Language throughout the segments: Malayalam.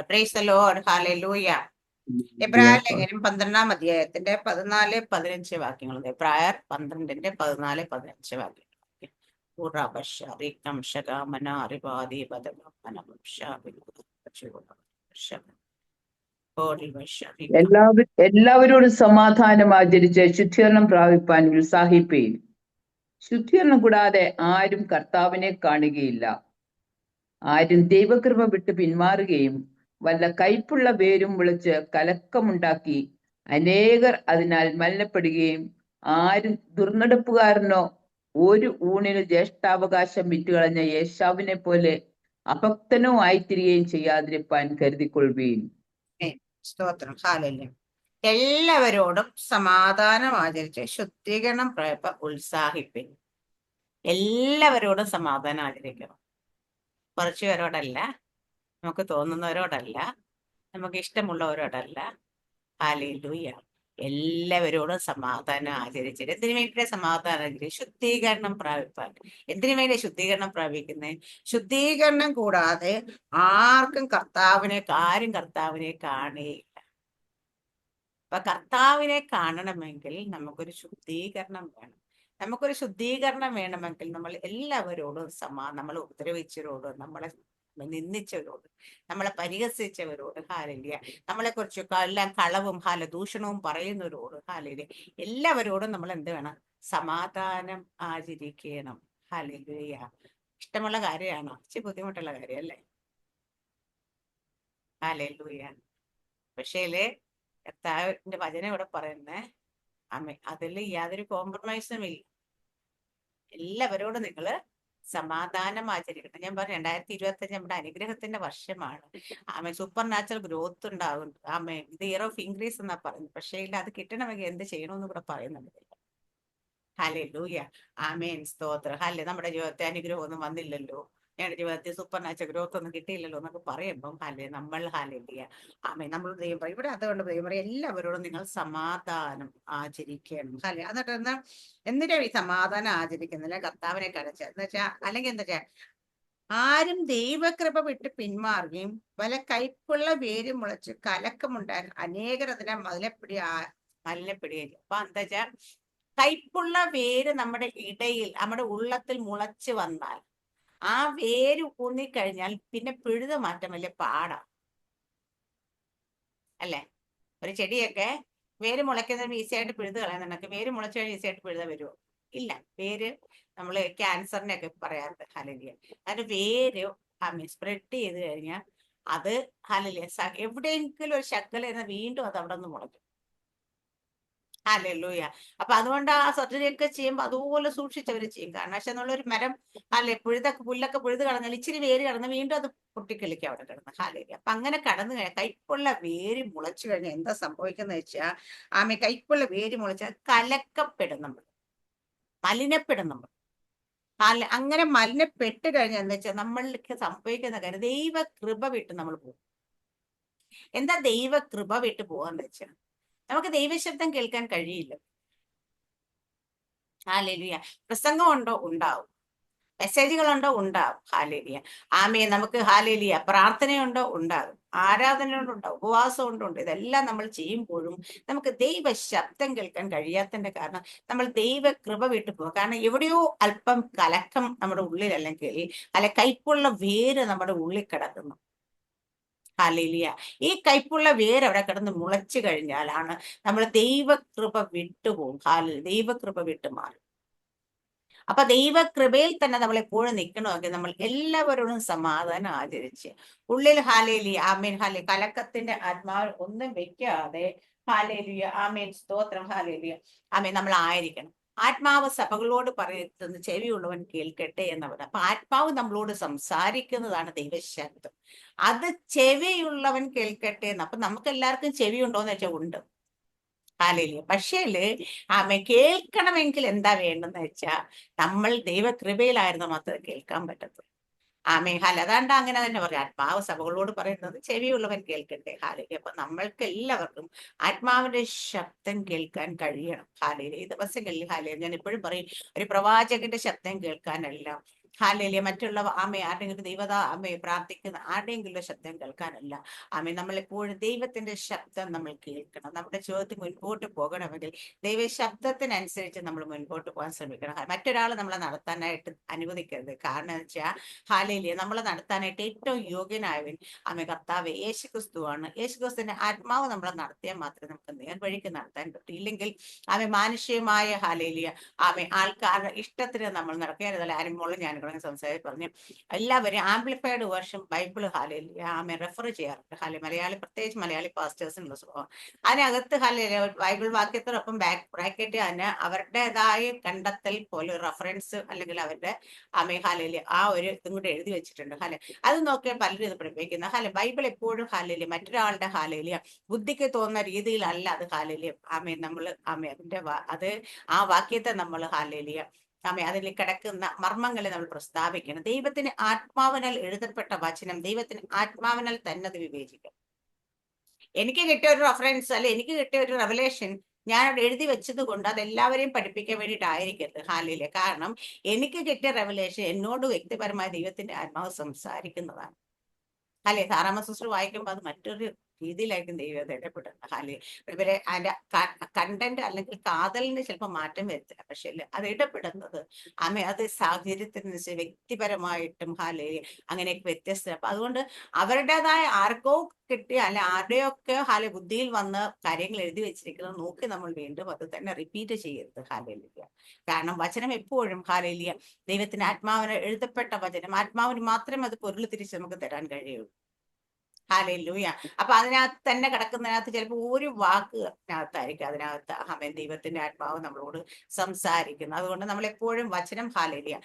Praise the Lord. Hallelujah. എബ്രായർ ലേഖനം 12-ാം അധ്യായത്തിന്റെ 14-15 വാക്യങ്ങൾ. എബ്രായർ 12-ന്റെ 14-15 വാക്യങ്ങൾ. എല്ലാവരോടും സമാധാനം ആചരിച്ച് ശുദ്ധീകരണം പ്രാപിപ്പാൻ ഉത്സാഹിപ്പീൻ. ശുദ്ധീകരണം കൂടാതെ ആരും കർത്താവിനെ കാണുകയില്ല. ആരും ദൈവകൃപ വിട്ട് പിന്മാറുകയും വല്ല കയ്പുള്ള വേരും വിളിച്ച് കലക്കമുണ്ടാക്കി അനേകർ അതിനാൽ മലിനപ്പെടുകയും ആരും ദുർനടപ്പുകാരനോ ഒരു ഊണിന് ജ്യേഷ്ഠാവകാശം വിറ്റുകളഞ്ഞ യേശാവിനെ പോലെ അഭക്തനോ ആയിത്തീരുകയും ചെയ്യാതിരിപ്പാൻ കരുതിക്കൊള്ളുവീൻ. സ്തോത്രം. ഹാലല്യം. എല്ലാവരോടും സമാധാനം ആചരിച്ച് ശുദ്ധീകരണം പ്രാപിപ്പാൻ ഉത്സാഹിപ്പിൻ. എല്ലാവരോടും സമാധാനം ആചരിക്കണം. കുറച്ചു പേരോടല്ല, നമുക്ക് തോന്നുന്നവരോടല്ല, നമുക്ക് ഇഷ്ടമുള്ളവരോടല്ല. ഹല്ലേലൂയ. എല്ലാവരോടും സമാധാനം ആചരിച്ചിട്ട് എന്തിനു വേണ്ടി സമാധാനം ആചരിക്കും? ശുദ്ധീകരണം പ്രാപിപ്പാൻ. എന്തിനു വേണ്ടി ശുദ്ധീകരണം പ്രാപിക്കുന്നത്? ശുദ്ധീകരണം കൂടാതെ ആരും കർത്താവിനെ കാണുകയില്ല. അപ്പൊ കർത്താവിനെ കാണണമെങ്കിൽ നമുക്കൊരു ശുദ്ധീകരണം വേണം. നമുക്കൊരു ശുദ്ധീകരണം വേണമെങ്കിൽ നമ്മൾ എല്ലാവരോടും നമ്മൾ ഉപദ്രവിച്ചവരോട്, നമ്മളെ നിന്ദിച്ചവരോട്, നമ്മളെ പരിഹസിച്ചവരോട്, ഹാലല്യ, നമ്മളെ കുറിച്ച് എല്ലാം കളവും ദൂഷണവും പറയുന്നവരോട്, ഹാലല്യ, എല്ലാവരോടും നമ്മൾ എന്ത് വേണം? സമാധാനം ആചരിക്കണം. ഹാലല്യ. ഇഷ്ടമുള്ള കാര്യമാണോ? ഇച്ചിരി ബുദ്ധിമുട്ടുള്ള കാര്യം അല്ലേ? ഹാലല്യ. പക്ഷേല് കർത്താവിന്റെ വചനം ഇവിടെ പറയുന്നേ, അതിൽ യാതൊരു കോംപ്രമൈസും ഇല്ല. എല്ലാവരോടും നിങ്ങള് സമാധാനം ആചരിക്കണം. ഞാൻ പറഞ്ഞു 2025 നമ്മുടെ അനുഗ്രഹത്തിന്റെ വർഷമാണ്. സൂപ്പർ നാച്ചുറൽ ഗ്രോത്ത് ഉണ്ടാകും. ഇത് ഇയർ ഓഫ് ഇൻക്രീസ് എന്നാ പറയുന്നത്. പക്ഷേ ഇല്ല, അത് കിട്ടണമെങ്കിൽ എന്ത് ചെയ്യണമെന്ന് ഇവിടെ പറയുന്നുണ്ട്. ഹല്ലേലൂയ. ആമേൻ. സ്തോത്രം. നമ്മുടെ ജീവിതത്തെ അനുഗ്രഹം ഒന്നും വന്നില്ലല്ലോ, ഞങ്ങളുടെ ജീവിതത്തിൽ സൂപ്പർ നാച്ചുറൽ ഗ്രോത്ത് ഒന്നും കിട്ടിയില്ലല്ലോ എന്നൊക്കെ പറയുമ്പം നമ്മൾ ഹാലല്യ, ആമേൻ, നമ്മൾ ദൈവം പറയും ഇവിടെ. അതുകൊണ്ട് ദൈവം പറയും എല്ലാവരോടും നിങ്ങൾ സമാധാനം ആചരിക്കണം. എന്നിട്ട് എന്തിനാ ഈ സമാധാനം ആചരിക്കുന്നില്ല? കർത്താവിനെ കരച്ച് എന്ന് വെച്ചാൽ, അല്ലെങ്കിൽ എന്താ വെച്ചാൽ, ആരും ദൈവകൃപ വിട്ട് പിന്മാറുകയും പല കയ്പുള്ള വേര് മുളച്ച് കലക്കമുണ്ടായാൽ അനേകർ അതിനെ മലിനപ്പെടുകയും. അപ്പൊ എന്താ വെച്ചാൽ, കയ്പുള്ള വേര് നമ്മുടെ ഇടയിൽ, നമ്മുടെ ഉള്ളത്തിൽ മുളച്ച് വന്നാൽ, ആ വേര് ഊന്നിക്കഴിഞ്ഞാൽ പിന്നെ പിഴുതു മാറ്റം വലിയ പാടാ അല്ലേ? ഒരു ചെടിയൊക്കെ വേര് മുളയ്ക്കുന്നത് ഈസിയായിട്ട് പിഴുത് കളയുന്നുണ്ടെങ്കിൽ വേര് മുളച്ചു കഴിഞ്ഞാൽ ഈസിയായിട്ട് പിഴുത വരുമോ? ഇല്ല. വേര് നമ്മൾ ക്യാൻസറിനെയൊക്കെ പറയാറുണ്ട്. ഹല്ലേലൂയ. അതിന്റെ വേര് സ്പ്രെഡ് ചെയ്ത് കഴിഞ്ഞാൽ അത് ഹല്ലേലൂയ എവിടെയെങ്കിലും ഒരു ശക്കല വീണ്ടും അത് അവിടെ നിന്ന് മുളയ്ക്കും. ഹല്ലേലൂയ. അപ്പൊ അതുകൊണ്ട് ആ സർജറി ഒക്കെ ചെയ്യുമ്പോൾ അതുപോലെ സൂക്ഷിച്ചവർ ചെയ്യും. കാരണം പക്ഷെ എന്നുള്ളൊരു മരം പുല്ലൊക്കെ പുഴുത് കളഞ്ഞാൽ ഇച്ചിരി വേര് കടന്ന് വീണ്ടും അത് പൊട്ടിക്കളിക്കും അവിടെ കിടന്ന്. ഹാലേലൂയ. അപ്പൊ അങ്ങനെ കടന്നു കഴിഞ്ഞാൽ, കൈപ്പുള്ള വേര് മുളച്ചു കഴിഞ്ഞാൽ എന്താ സംഭവിക്കുന്ന വെച്ചാൽ, കൈപ്പുള്ള വേര് മുളച്ചാൽ കലക്കപ്പെടും, നമ്മൾ മലിനപ്പെടും. നമ്മൾ അങ്ങനെ മലിനപ്പെട്ട് കഴിഞ്ഞാൽ എന്താ വെച്ചാൽ നമ്മൾക്ക് സംഭവിക്കുന്ന കാര്യം, ദൈവ കൃപ വിട്ട് നമ്മൾ പോകും. എന്താ ദൈവ കൃപ വിട്ട് പോകാന്ന് വെച്ചാൽ, നമുക്ക് ദൈവശബ്ദം കേൾക്കാൻ കഴിയില്ല. ഹല്ലേലൂയ. പ്രസംഗം ഉണ്ടോ? ഉണ്ടാവും. മെസ്സേജുകളുണ്ടോ? ഉണ്ടാവും. ഹാലേലിയ. നമുക്ക് ഹാലേലിയ. പ്രാർത്ഥനയുണ്ടോ? ഉണ്ടാകും. ആരാധനയുണ്ടോ? ഉണ്ടാവും. ഉപവാസം ഉണ്ട്. ഇതെല്ലാം നമ്മൾ ചെയ്യുമ്പോഴും നമുക്ക് ദൈവ ശബ്ദം കേൾക്കാൻ കഴിയാത്തതിന്റെ കാരണം നമ്മൾ ദൈവ കൃപ വിട്ടു പോകും. കാരണം എവിടെയോ അല്പം കലക്കം നമ്മുടെ ഉള്ളിൽ, അല്ലെങ്കിൽ കയ്പുള്ള വേര് നമ്മുടെ ഉള്ളിൽ കിടക്കുന്നു. ഹല്ലേലൂയ. ഈ കയ്പുള്ള വേര് അവിടെ കിടന്ന് മുളച്ചു കഴിഞ്ഞാലാണ് നമ്മൾ ദൈവകൃപ വിട്ടുപോകും. ദൈവകൃപ വിട്ടു മാറും. അപ്പൊ ദൈവകൃപയിൽ തന്നെ നമ്മൾ എപ്പോഴും നിൽക്കണമെങ്കിൽ നമ്മൾ എല്ലാവരോടും സമാധാനം ആചരിച്ച് ഉള്ളിൽ ഹാലേലിയ, ആമേൻ, കലക്കത്തിന്റെ ആത്മാവ് ഒന്നും വെക്കാതെ ഹാലേലിയ, ആമേൻ, സ്തോത്രം, ഹാലേലിയ, ആമേൻ, നമ്മൾ ആയിരിക്കണം. ആത്മാവ് സഭകളോട് പറയുന്നത് ചെവിയുള്ളവൻ കേൾക്കട്ടെ എന്നവർ. അപ്പൊ ആത്മാവ് നമ്മളോട് സംസാരിക്കുന്നതാണ് ദൈവശബ്ദം. അത് ചെവിയുള്ളവൻ കേൾക്കട്ടെ എന്ന്. അപ്പൊ നമുക്ക് എല്ലാവർക്കും ചെവി ഉണ്ടോന്ന് വെച്ചാൽ ഉണ്ട്. ഹാലേലൂയ. പക്ഷേല് കേൾക്കണമെങ്കിൽ എന്താ വേണ്ടെന്ന് വെച്ചാൽ, നമ്മൾ ദൈവകൃപയിലായിരുന്നു മാത്രമേ കേൾക്കാൻ പറ്റത്തുള്ളൂ. അതാണ്ട് അങ്ങനെ തന്നെ പറയാം. ആത്മാവ് സഭകളോട് പറയുന്നത് ചെവിയുള്ളവൻ കേൾക്കട്ടെ. ഹാലേലൂയ. അപ്പൊ നമ്മൾക്ക് എല്ലാവർക്കും ആത്മാവിന്റെ ശബ്ദം കേൾക്കാൻ കഴിയണം. ഹാലേലൂയ. ഈ ദിവസങ്ങളിൽ ഹാലേലൂയ, ഞാൻ എപ്പോഴും പറയും, ഒരു പ്രവാചകന്റെ ശബ്ദം കേൾക്കാനല്ല, ഹാലേലിയ മറ്റുള്ള ആരുടെയെങ്കിലും പ്രാർത്ഥിക്കുന്ന ആരുടെയെങ്കിലും ശബ്ദം കേൾക്കാനല്ല. നമ്മളെപ്പോഴും ദൈവത്തിന്റെ ശബ്ദം നമ്മൾ കേൾക്കണം. നമ്മുടെ ജീവിതത്തിൽ മുൻപോട്ട് പോകണമെങ്കിൽ ദൈവ ശബ്ദത്തിനനുസരിച്ച് നമ്മൾ മുൻപോട്ട് പോകാൻ ശ്രമിക്കണം. മറ്റൊരാൾ നമ്മളെ നടത്താനായിട്ട് അനുവദിക്കരുത്. കാരണം എന്ന് വെച്ചാൽ ഹാലേലിയ നമ്മളെ നടത്താനായിട്ട് ഏറ്റവും യോഗ്യനായവൻ കർത്താവ് യേശുക്രിസ്തുവാണ്. യേശുക്രിസ്തുവിന്റെ ആത്മാവ് നമ്മളെ നടത്തിയാൽ മാത്രമേ നമുക്ക് നേർവഴിക്ക് നടത്താൻ പറ്റൂ. ഇല്ലെങ്കിൽ മാനുഷികമായ ഹാലേലിയ ആൾക്കാരുടെ ഇഷ്ടത്തിന് നമ്മൾ നടക്കരുതല്ല. ആരുമ്പോഴും ഞാൻ സംസാരിച്ച് പറഞ്ഞു, എല്ലാവരും amplified version Bible hallelujah refer ചെയ്യാറുണ്ട്. മലയാളി, പ്രത്യേകിച്ച് മലയാളി പാസ്റ്റേഴ്സിനുള്ള സ്വഭാവം. അതിനകത്ത് ബൈബിൾ വാക്യത്തോടൊപ്പം ബ്രാക്കറ്റ് അതിന് അവരുടേതായ കണ്ടെത്തൽ പോലെ റെഫറൻസ് അല്ലെങ്കിൽ അവരുടെ ഹാലേലിയ ഒരു ഇതും കൂടെ എഴുതി വെച്ചിട്ടുണ്ട്. അത് നോക്കിയാൽ പലരും ഇത് പഠിപ്പിക്കുന്ന ബൈബിൾ എപ്പോഴും ഹാലേലിയ മറ്റൊരാളുടെ ഹാലേലിയ ബുദ്ധിക്ക് തോന്നുന്ന രീതിയിലല്ല അത് ഹാലേലിയ നമ്മൾ അതിന്റെ അത് ആ വാക്യത്തെ നമ്മൾ ഹാലേലിയ അതിൽ കിടക്കുന്ന മർമ്മങ്ങളെ നമ്മൾ പ്രസ്താവിക്കണം. ദൈവത്തിന് ആത്മാവിനാൽ എഴുതപ്പെട്ട വചനം ദൈവത്തിന് ആത്മാവിനാൽ തന്നെ അത് വിവേചിക്കണം. എനിക്ക് കിട്ടിയ ഒരു റെഫറൻസ് അല്ലെ എനിക്ക് കിട്ടിയ ഒരു റെവലേഷൻ ഞാൻ അവിടെ എഴുതി വെച്ചത് കൊണ്ട് അത് എല്ലാവരെയും പഠിപ്പിക്കാൻ വേണ്ടിയിട്ടായിരിക്കരുത് ഹാലേലിയ. കാരണം എനിക്ക് കിട്ടിയ റെവലേഷൻ എന്നോട് വ്യക്തിപരമായ ദൈവത്തിന്റെ ആത്മാവ് സംസാരിക്കുന്നതാണ്. സാറാമ്മ സിസ്റ്റർ വായിക്കുമ്പോൾ അത് മറ്റൊരു രീതിയിലായിരിക്കും ദൈവം ഇടപെടുന്നത്. ഇവരെ അതിന്റെ കണ്ടന്റ് അല്ലെങ്കിൽ കാതലിന് ചിലപ്പോൾ മാറ്റം വരത്തില്ല. പക്ഷെ അത് ഇടപെടുന്നത് അത് സാഹചര്യത്തിനനുസരിച്ച് വ്യക്തിപരമായിട്ടും അങ്ങനെയൊക്കെ വ്യത്യസ്ത. അപ്പൊ അതുകൊണ്ട് അവരുടേതായ ആർക്കോ കിട്ടിയ ആരുടെയൊക്കെ ബുദ്ധിയിൽ വന്ന് കാര്യങ്ങൾ എഴുതി വെച്ചിരിക്കുന്നത് നോക്കി നമ്മൾ വീണ്ടും അത് തന്നെ റിപ്പീറ്റ് ചെയ്യരുത്. കാരണം വചനം എപ്പോഴും ദൈവത്തിന് ആത്മാവിന് എഴുതപ്പെട്ട വചനം ആത്മാവിന് മാത്രമേ അത് പൊരുൾ തിരിച്ച് നമുക്ക് തരാൻ കഴിയുള്ളൂ. ഹല്ലേലൂയ. അപ്പൊ അതിനകത്ത് തന്നെ കിടക്കുന്നതിനകത്ത് ചിലപ്പോൾ ഒരു വാക്കിനകത്തായിരിക്കും അതിനകത്ത് ദൈവത്തിന്റെ ആത്മാവ് നമ്മളോട് സംസാരിക്കുന്നു. അതുകൊണ്ട് നമ്മൾ എപ്പോഴും വചനം ഹാലേലിയ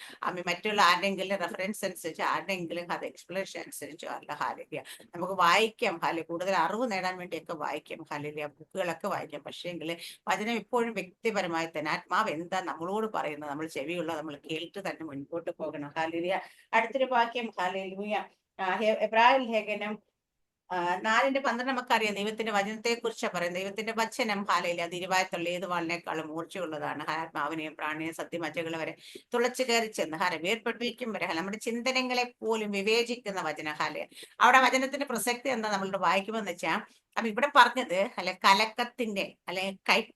മറ്റുള്ള ആരുടെയെങ്കിലും റെഫറൻസ് അനുസരിച്ച് ആരുടെയെങ്കിലും അത് എക്സ്പ്ലനേഷൻ അനുസരിച്ചോ അല്ല ഹാലേലിയ നമുക്ക് വായിക്കാം. കൂടുതൽ അറിവ് നേടാൻ വേണ്ടിയൊക്കെ വായിക്കാം. ഹാലേലിയ ബുക്കുകളൊക്കെ വായിക്കാം. പക്ഷേങ്കിൽ വചനം എപ്പോഴും വ്യക്തിപരമായി തന്നെ ആത്മാവ് എന്താ നമ്മളോട് പറയുന്നത് നമ്മൾ ചെവിയുള്ള നമ്മൾ കേട്ട് തന്നെ മുൻപോട്ട് പോകണം. ഹാലേലിയ. അടുത്തൊരു വാക്യം ഹാലേലൂയ എബ്രായ ലേഖനം 4:12 നമുക്കറിയാം. ദൈവത്തിന്റെ വചനത്തെ കുറിച്ച് പറയും. ദൈവത്തിന്റെ വചനം ഹാലേലിയ അത് ഇരുവായത്തുള്ള ഏത് വാളിനേക്കാളും മൂർച്ചയുള്ളതാണ്. ആത്മാവിനെയും പ്രാണിനെയും സത്യമച്ചകളെ വരെ തുളച്ചു കയറി ചെന്ന് വേർപ്പെട്ടിരിക്കും വരെ നമ്മുടെ ചിന്തനങ്ങളെ പോലും വിവേചിക്കുന്ന വചനം അവിടെ വചനത്തിന്റെ പ്രസക്തി എന്താ നമ്മളുടെ വായിക്കുമെന്ന് വെച്ചാൽ ഇവിടെ പറഞ്ഞത് കലക്കത്തിന്റെ കയ്പ്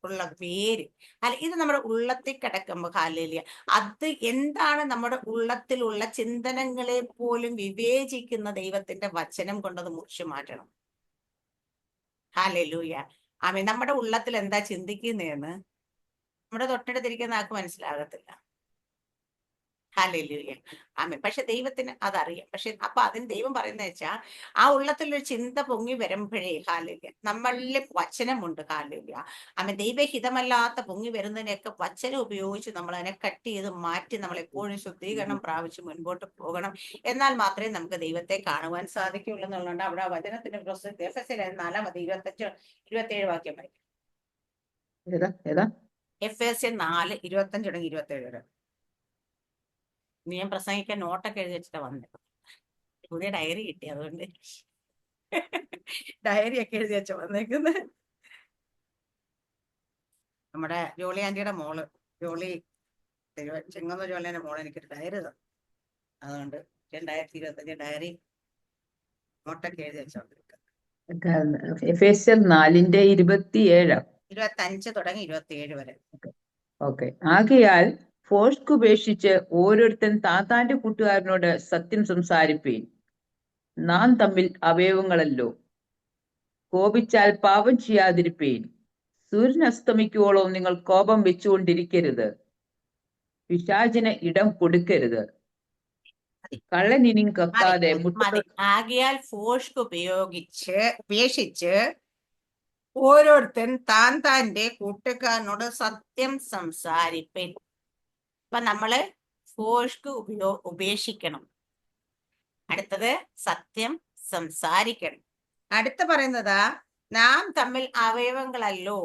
ഉള്ള വേര് ഇത് നമ്മുടെ ഉള്ളത്തിൽ കിടക്കുമ്പോ ഹാലേലിയ അത് എന്താണ് നമ്മുടെ ഉള്ളത്തിലുള്ള ചിന്തനങ്ങളെ പോലും വിവേചിക്കുന്ന ദൈവത്തിന്റെ വചനം കൊണ്ടത് മുറിച്ചു മാറ്റണം. ഹാലേലൂയ. നമ്മുടെ ഉള്ളത്തിൽ എന്താ ചിന്തിക്കുന്നതെന്ന് നമ്മുടെ തൊട്ടടുത്തിരിക്കുന്ന ആൾക്ക് മനസ്സിലാകത്തില്ല. ഹാലേലൂയ. പക്ഷെ ദൈവത്തിന് അതറിയാം. പക്ഷെ അപ്പൊ അതിന് ദൈവം പറയുന്നത് വെച്ചാൽ ആ ഉള്ളത്തിലൊരു ചിന്ത പൊങ്ങി വരുമ്പോഴേ ഹാലേലൂയ നമ്മളിൽ വചനമുണ്ട്. ഹാലേലൂയ ദൈവഹിതമല്ലാത്ത പൊങ്ങി വരുന്നതിനെയൊക്കെ വചനം ഉപയോഗിച്ച് നമ്മൾ അതിനെ കട്ട് ചെയ്ത് മാറ്റി നമ്മൾ എപ്പോഴും ശുദ്ധീകരണം പ്രാപിച്ച് മുൻപോട്ട് പോകണം. എന്നാൽ മാത്രമേ നമുക്ക് ദൈവത്തെ കാണുവാൻ സാധിക്കുള്ളൂ എന്നുള്ളതുകൊണ്ട് അവിടെ വചനത്തിന്റെ പ്രസക്തി എഫെസ്യർ 4:25-27 വാക്യം വായിക്കും. എഫെസ്യർ 4:25-27 വരെ. ഞാൻ പ്രസംഗിക്കാൻ നോട്ടൊക്കെ എഴുതി വെച്ചിട്ടാ വന്നത്. പുതിയ ഡയറി കിട്ടി, അതുകൊണ്ട് ഡയറി ഒക്കെ എഴുതി വെച്ച വന്നേക്കുന്നത്. നമ്മുടെ ജോളി ആന്റിയുടെ മോള് ചെങ്ങന്നൂർ ജോളിയുടെ മോള് എനിക്കൊരു ഡയറി തന്നു. അതുകൊണ്ട് 2025 ഡയറി നോട്ടൊക്കെ എഴുതി വെച്ചോണ്ടിരിക്കുന്നത്. എഫേസ്യർ 4:27 25 തുടങ്ങി 27 വരെ. ഓക്കെ. ആകയാൽ ഫോഴ്സ്ക് ഉപേക്ഷിച്ച് ഓരോരുത്തൻ താത്താന്റെ കൂട്ടുകാരനോട് സത്യം സംസാരിപ്പീൻ. നാം തമ്മിൽ അവയവങ്ങളല്ലോ. കോപിച്ചാൽ പാപം ചെയ്യാതിരിപ്പീൻ. സൂര്യൻ അസ്തമിക്കുവോളം നിങ്ങൾ കോപം വെച്ചുകൊണ്ടിരിക്കരുത്. പിശാചിന് ഇടം കൊടുക്കരുത്. കള്ളനിനും കക്കാതെ ആകയാൽ ഫോഴ്സ്ക് ഉപേക്ഷിച്ച് ഓരോരുത്തൻ താന്റെ കൂട്ടുകാരനോട് സത്യം സംസാരിപ്പൻ. അപ്പൊ നമ്മള് ഫോഴ്സ്ക് ഉപേക്ഷിക്കണം. അടുത്തത് സത്യം സംസാരിക്കണം. അടുത്ത പറയുന്നതാ നാം തമ്മിൽ അവയവങ്ങളല്ലോ.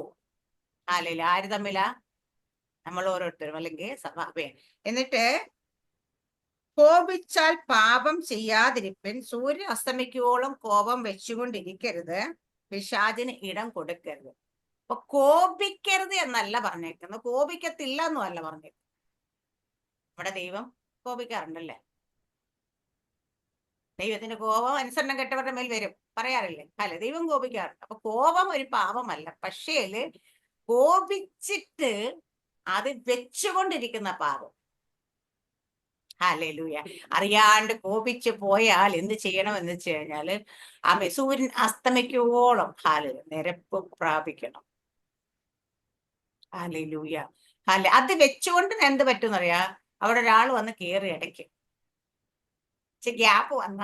ആര് തമ്മിലാ? നമ്മൾ ഓരോരുത്തരും, അല്ലെങ്കിൽ സഭാപേ. എന്നിട്ട് കോപിച്ചാൽ പാപം ചെയ്യാതിരിപ്പൻ. സൂര്യൻ അസ്തമിക്കുവോളം കോപം വെച്ചുകൊണ്ടിരിക്കരുത്. പിശാചിന് ഇടം കൊടുക്കരുത്. അപ്പൊ കോപിക്കരുത് എന്നല്ല പറഞ്ഞേക്കുന്നത്, കോപിക്കത്തില്ല എന്നും അല്ല പറഞ്ഞേക്കുന്നത്. നമ്മുടെ ദൈവം കോപിക്കാറുണ്ടല്ലേ? ദൈവത്തിന്റെ കോപം അനുസരണം കെട്ടവരുടെ മേൽ വരും പറയാറില്ലേ? അല്ല, ദൈവം കോപിക്കാറുണ്ട്. അപ്പൊ കോപം ഒരു പാപമല്ല. പക്ഷേല് കോപിച്ചിട്ട് അത് വെച്ചുകൊണ്ടിരിക്കുന്ന പാപം. ഹല്ലേലൂയ. അറിയാണ്ട് കോപിച്ചു പോയാൽ എന്ത് ചെയ്യണമെന്ന് വെച്ച് കഴിഞ്ഞാല് സൂര്യൻ അസ്തമിക്കുവോളം നിരപ്പ് പ്രാപിക്കണം. ഹല്ലേലൂയ. അത് വെച്ചുകൊണ്ട് എന്ത് പറ്റുന്നറിയാ? അവിടെ ഒരാൾ വന്ന് കയറി ഇടയ്ക്ക് ഗ്യാപ്പ് വന്ന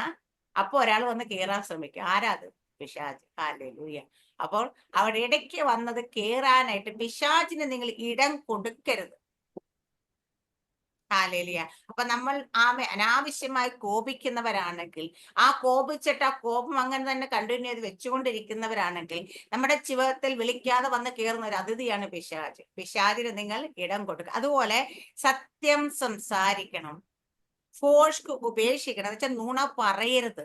അപ്പൊ ഒരാൾ വന്ന് കയറാൻ ശ്രമിക്കും. ആരാ അത്? പിശാച്. ഹല്ലേലൂയ. അപ്പോൾ അവിടെ ഇടയ്ക്ക് വന്നത് കേറാനായിട്ട് പിശാചിന് നിങ്ങൾ ഇടം കൊടുക്കരുത്. ഹല്ലേലൂയ. അപ്പൊ നമ്മൾ അനാവശ്യമായി കോപിക്കുന്നവരാണെങ്കിൽ, ആ കോപിച്ചിട്ട് ആ കോപം അങ്ങനെ തന്നെ കണ്ടിന്യൂ ചെയ്ത് വെച്ചുകൊണ്ടിരിക്കുന്നവരാണെങ്കിൽ, നമ്മുടെ ജീവിതത്തിൽ വിളിക്കാതെ വന്ന് കയറുന്ന ഒരു അതിഥിയാണ് പിശാച്. പിശാചിന് നിങ്ങൾ ഇടം കൊടുക്കുക. അതുപോലെ സത്യം സംസാരിക്കണം, ഫോഷ്ക്ക് ഉപേക്ഷിക്കണം. എന്ന് വെച്ചാൽ നുണ പറയരുത്.